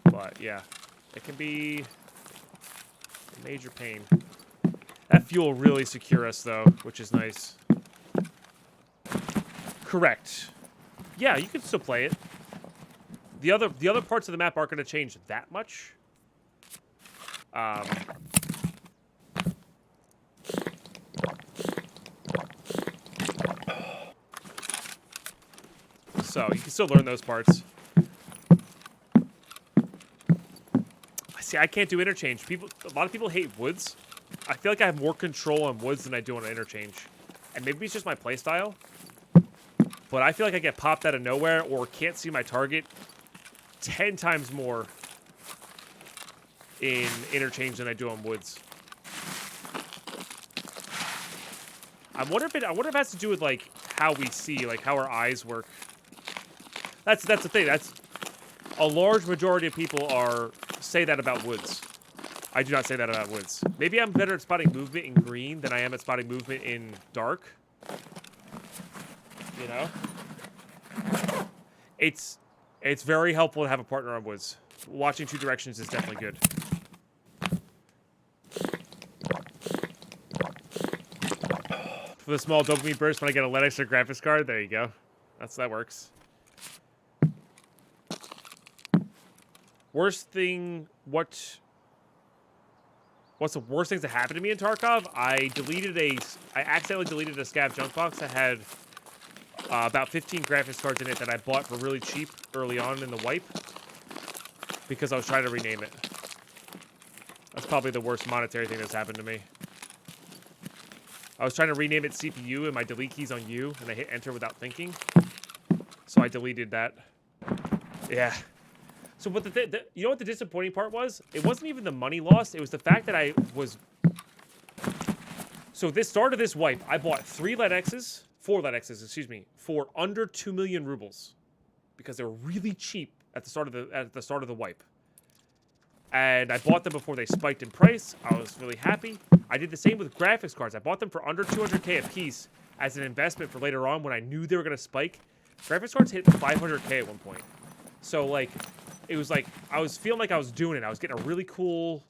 But yeah, it can be a major pain. That fuel will really secure us though, which is nice. Correct. Yeah, you can still play it. The other parts of the map aren't going to change that much. So you can still learn those parts. See, I can't do interchange. A lot of people hate woods. I feel like I have more control on woods than I do on interchange. And maybe it's just my playstyle. But I feel like I get popped out of nowhere or can't see my target 10 times more in interchange than I do on woods. I wonder if it has to do with like how we see, like how our eyes work. That's the thing. That's a large majority of people say that about woods. I do not say that about woods. Maybe I'm better at spotting movement in green than I am at spotting movement in dark. You know? It's very helpful to have a partner on woods. Watching two directions is definitely good. For the small dopamine burst when I get a LED extra graphics card, there you go. That works. Worst thing, what's the worst things that happened to me in Tarkov? I accidentally deleted a scav junk box that had about 15 graphics cards in it that I bought for really cheap early on in the wipe because I was trying to rename it. That's probably the worst monetary thing that's happened to me. I was trying to rename it CPU and my delete key's on U and I hit enter without thinking. So I deleted that. Yeah. So what you know what the disappointing part was? It wasn't even the money lost. It was the fact that I was... So this start of this wipe, I bought 4 LED X's, excuse me, for under 2 million rubles. Because they were really cheap at the start of the wipe. And I bought them before they spiked in price. I was really happy. I did the same with graphics cards. I bought them for under 200K a piece as an investment for later on when I knew they were going to spike. Graphics cards hit 500K at one point. So, like, it was like, I was feeling like I was doing it. I was getting a really cool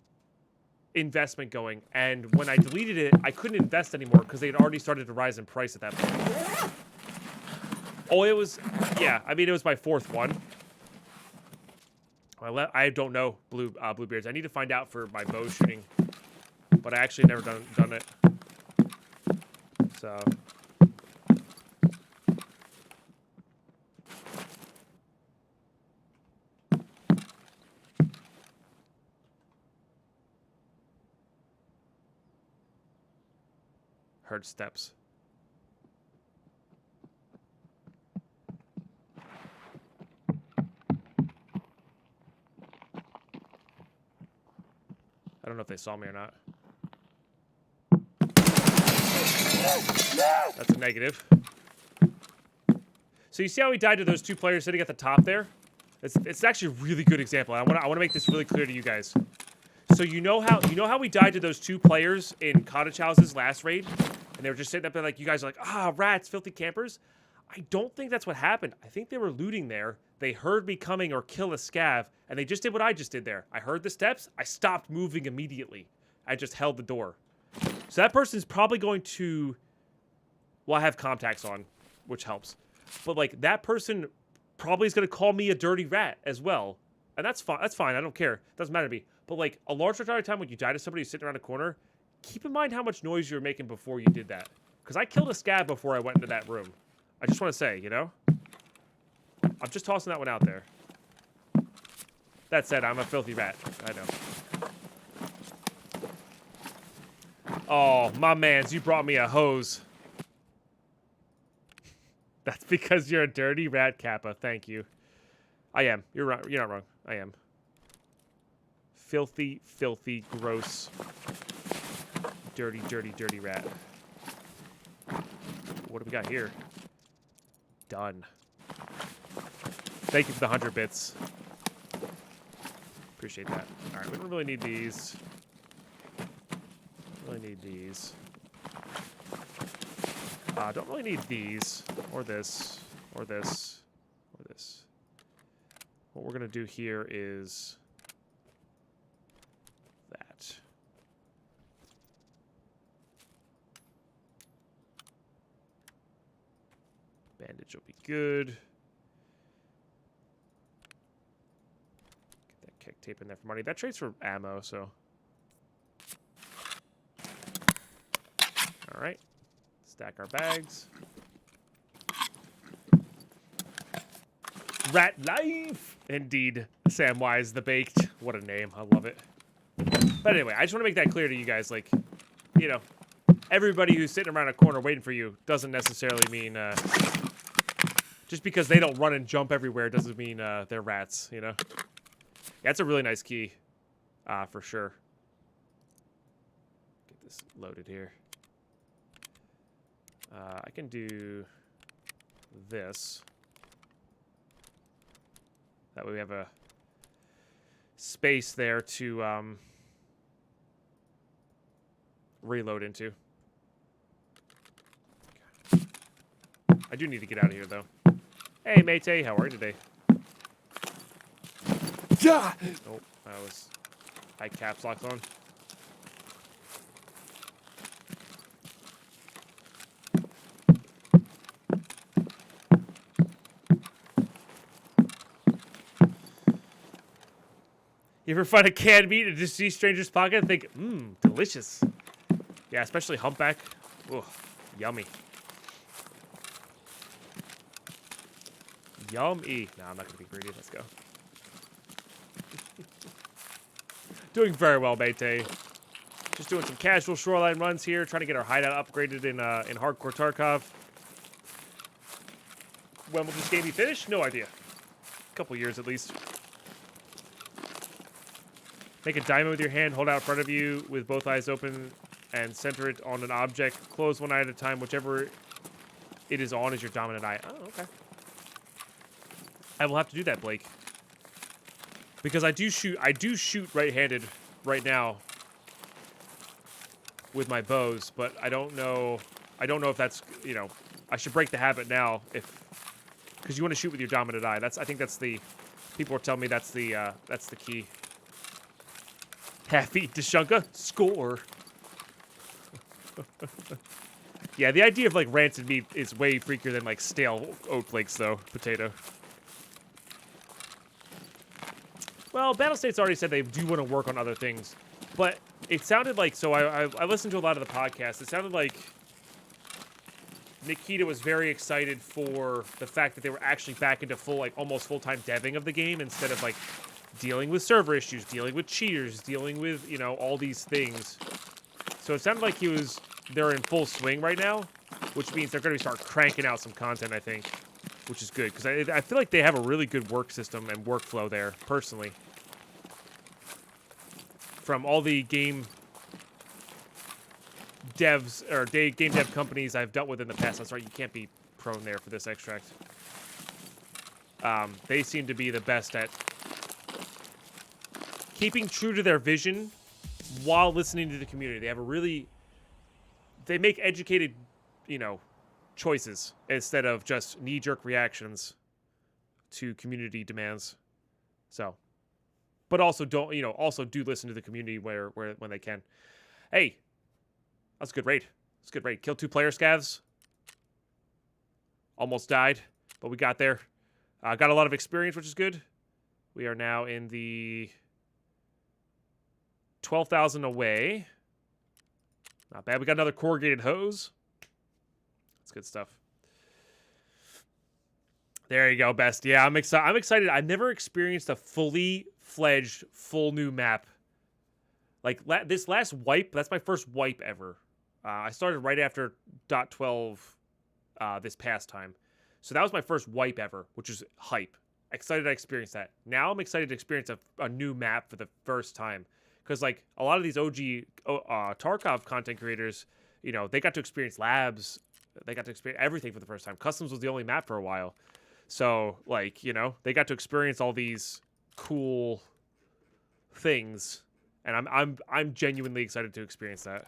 investment going. And when I deleted it, I couldn't invest anymore because they had already started to rise in price at that point. Oh, it was, yeah, I mean, it was my 4th one. I don't know Bluebeards. I need to find out for my bow shooting, but I actually never done it. So heard steps. I don't know if they saw me or not. That's a negative. So you see how he died to those 2 players sitting at the top there? It's actually a really good example. I want to make this really clear to you guys. So you know how we died to those 2 players in Cottage House's last raid? And they were just sitting up there like, you guys are like, ah, rats, filthy campers. I don't think that's what happened. I think they were looting there. They heard me coming or kill a scav, and they just did what I just did there. I heard the steps. I stopped moving immediately. I just held the door. So that person's probably going to... Well, I have contacts on, which helps. But, like, that person probably is going to call me a dirty rat as well. And that's fine. That's fine. I don't care. It doesn't matter to me. But, like, a large majority of the time when you die to somebody who's sitting around a corner, keep in mind how much noise you were making before you did that. Because I killed a scav before I went into that room. I just want to say, you know? I'm just tossing that one out there. That said, I'm a filthy rat. I know. Oh, my mans, you brought me a hose. That's because you're a dirty rat, Kappa. Thank you. I am. You're not wrong. I am. Filthy, filthy, gross, dirty, dirty, dirty rat. What do we got here? Done. Thank you for the 100 bits. Appreciate that. All right, we don't really need these. Really need these. Don't really need these, or this, or this, or this. What we're gonna do here is that. Bandage will be good. Get that kick tape in there for money. That trades for ammo, so. All right. Stack our bags. Rat life! Indeed. Samwise the Baked. What a name. I love it. But anyway, I just want to make that clear to you guys. Like, you know, everybody who's sitting around a corner waiting for you doesn't necessarily mean, just because they don't run and jump everywhere doesn't mean, they're rats, you know? Yeah, that's a really nice key, for sure. Get this loaded here. I can do this. That way we have a space there to reload into. I do need to get out of here, though. Hey, mate, how are you today? Yeah. Oh, that was... I caps locked on. You ever find a canned meat in a deceased stranger's pocket and think, delicious. Yeah, especially humpback. Ugh, yummy. Yummy. No, I'm not going to be greedy. Let's go. Doing very well, mate. Just doing some casual shoreline runs here, trying to get our hideout upgraded in Hardcore Tarkov. When will this game be finished? No idea. A couple years at least. Make a diamond with your hand, hold out in front of you with both eyes open, and center it on an object. Close one eye at a time. Whichever it is on is your dominant eye. Oh, okay. I will have to do that, Blake. Because I do shoot right-handed right now with my bows, but I don't know if that's, you know, I should break the habit now because you want to shoot with your dominant eye. I think that's the, people are telling me that's the key. Half-eat Deshunka, score. Yeah, the idea of like rancid meat is way freakier than like stale oat flakes, though. Potato. Well, Battlestate's already said they do want to work on other things, but it sounded like, so I listened to a lot of the podcasts. It sounded like Nikita was very excited for the fact that they were actually back into almost full-time deving of the game instead of like dealing with server issues, dealing with cheaters, dealing with, you know, all these things. So it sounded like they're in full swing right now, which means they're going to start cranking out some content, I think, which is good. Because I feel like they have a really good work system and workflow there, personally. From all the game devs, or game dev companies I've dealt with in the past. I'm sorry, you can't be prone there for this extract. They seem to be the best at keeping true to their vision while listening to the community. They make educated, you know, choices instead of just knee-jerk reactions to community demands. So, but also also do listen to the community when they can. Hey, that's a good raid. That's a good raid. Killed 2 player scavs. Almost died, but we got there. Got a lot of experience, which is good. We are now in the 12,000 away. Not bad. We got another corrugated hose. That's good stuff. There you go, Best. Yeah, I'm excited. I've never experienced a fully fledged, full new map. Like, this last wipe, that's my first wipe ever. I started right after .12 this past time. So that was my first wipe ever, which is hype. excited I experienced that. Now I'm excited to experience a new map for the first time. Because, like, a lot of these OG Tarkov content creators, you know, they got to experience labs. They got to experience everything for the first time. Customs was the only map for a while. So, like, you know, they got to experience all these cool things. And I'm genuinely excited to experience that.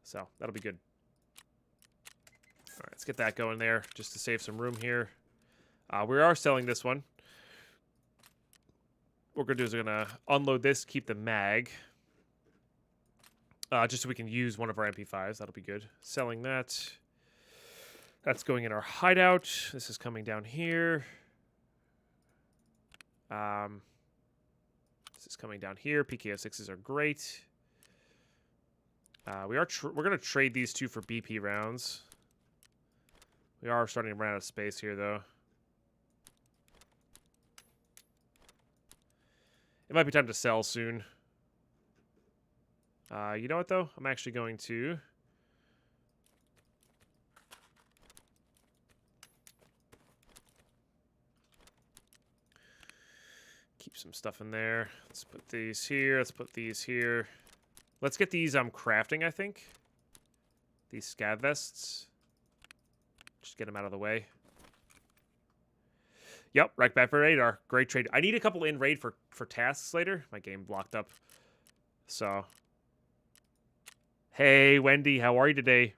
So, that'll be good. All right, let's get that going there just to save some room here. We are selling this one. What we're going to do is we're going to unload this, keep the mag. Just so we can use one of our MP5s. That'll be good. Selling that. That's going in our hideout. This is coming down here. This is coming down here. PKO6s are great. We're going to trade these two for BP rounds. We are starting to run out of space here, though. It might be time to sell soon. You know what, though? I'm actually going to... keep some stuff in there. Let's put these here. Let's put these here. Let's get these crafting, I think. These scav vests. Just get them out of the way. Yep, right back for radar. Great trade. I need a couple in raid for tasks later. My game blocked up. So. Hey, Wendy, how are you today?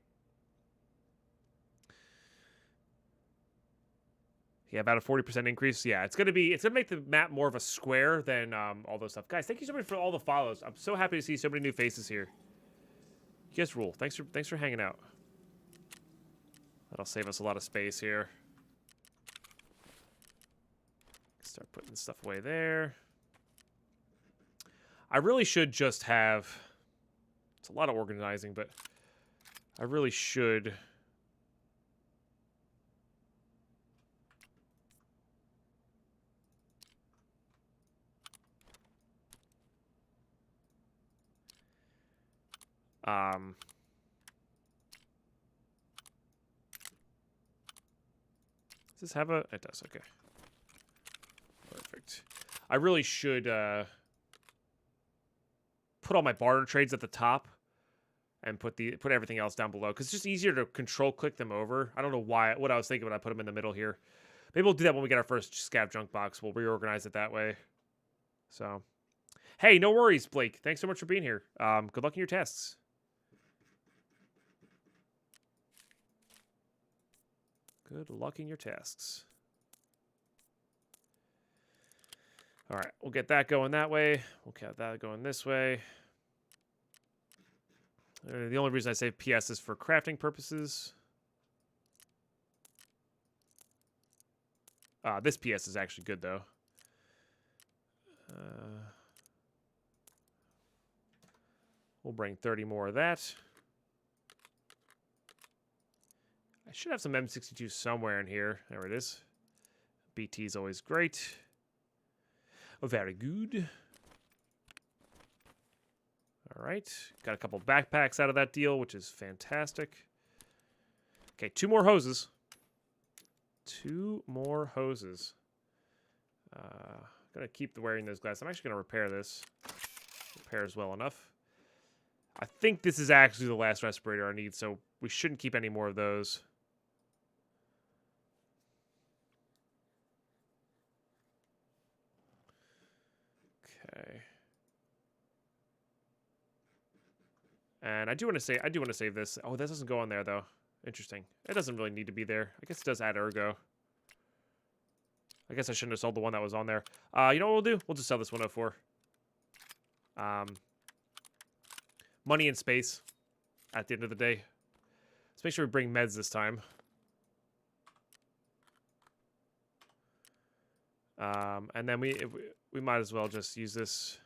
Yeah, about a 40% increase. Yeah, it's gonna make the map more of a square than all those stuff. Guys, thank you so much for all the follows. I'm so happy to see so many new faces here. You guys rule. Thanks for hanging out. That'll save us a lot of space here. Start putting stuff away there. I really should just have... It's a lot of organizing, but I really should... Does this have a... It does, okay. Perfect. I really should put all my barter trades at the top and put everything else down below, because it's just easier to control click them over. I don't know what I was thinking when I put them in the middle here. Maybe we'll do that when we get our first scav junk box. We'll reorganize it that way. So, hey, no worries, Blake. Thanks so much for being here. Good luck in your tests. Good luck in your tasks. All right, we'll get that going that way. We'll get that going this way. The only reason I save PS is for crafting purposes. This PS is actually good, though. We'll bring 30 more of that. I should have some M62 somewhere in here. There it is. BT is always great. Oh, very good. All right. Got a couple backpacks out of that deal, which is fantastic. Okay, 2 more hoses. 2 more hoses. Gonna keep wearing those glasses. I'm actually gonna repair this. Repairs well enough. I think this is actually the last respirator I need, so we shouldn't keep any more of those. Okay. And I do want to save this. Oh, that doesn't go on there though. Interesting. It doesn't really need to be there. I guess it does add ergo. I guess I shouldn't have sold the one that was on there. You know what we'll do? We'll just sell this 104. Money and space at the end of the day. Let's make sure we bring meds this time. And then we might as well just use this.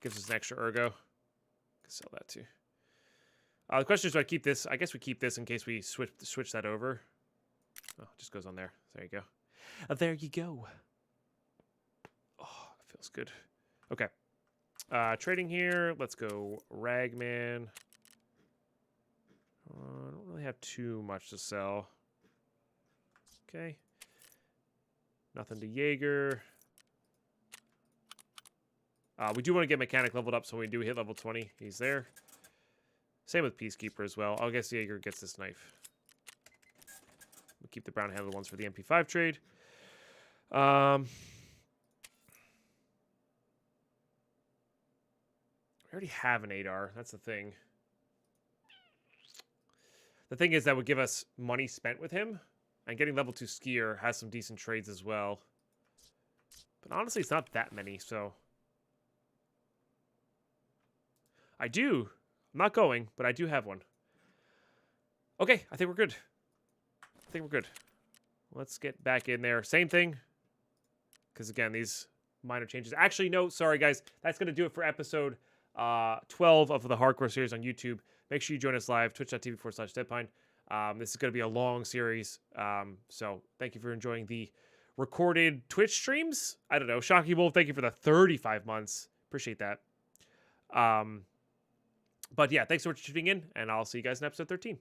Gives us an extra ergo. Can sell that too. The question is, do I keep this? I guess we keep this in case we switch that over. Oh, it just goes on there. There you go. There you go. Oh, it feels good. Okay. Trading here. Let's go Ragman. I don't really have too much to sell. Okay. Nothing to Jaeger. We do want to get Mechanic leveled up, so when we do hit level 20, he's there. Same with Peacekeeper as well. I guess Jaeger gets this knife. We'll keep the brown handled ones for the MP5 trade. We already have an 8R. That's the thing. The thing is that would give us money spent with him. And getting level 2 Skier has some decent trades as well. But honestly, it's not that many, so... I do. I'm not going, but I do have one. Okay, I think we're good. Let's get back in there. Same thing. Because, again, these minor changes. Actually, no, sorry, guys. That's going to do it for episode 12 of the Harcore series on YouTube. Make sure you join us live, twitch.tv/Deadpine. This is going to be a long series. So thank you for enjoying the recorded Twitch streams. I don't know. Shocky Wolf, thank you for the 35 months. Appreciate that. But yeah, thanks so much for tuning in, and I'll see you guys in episode 13.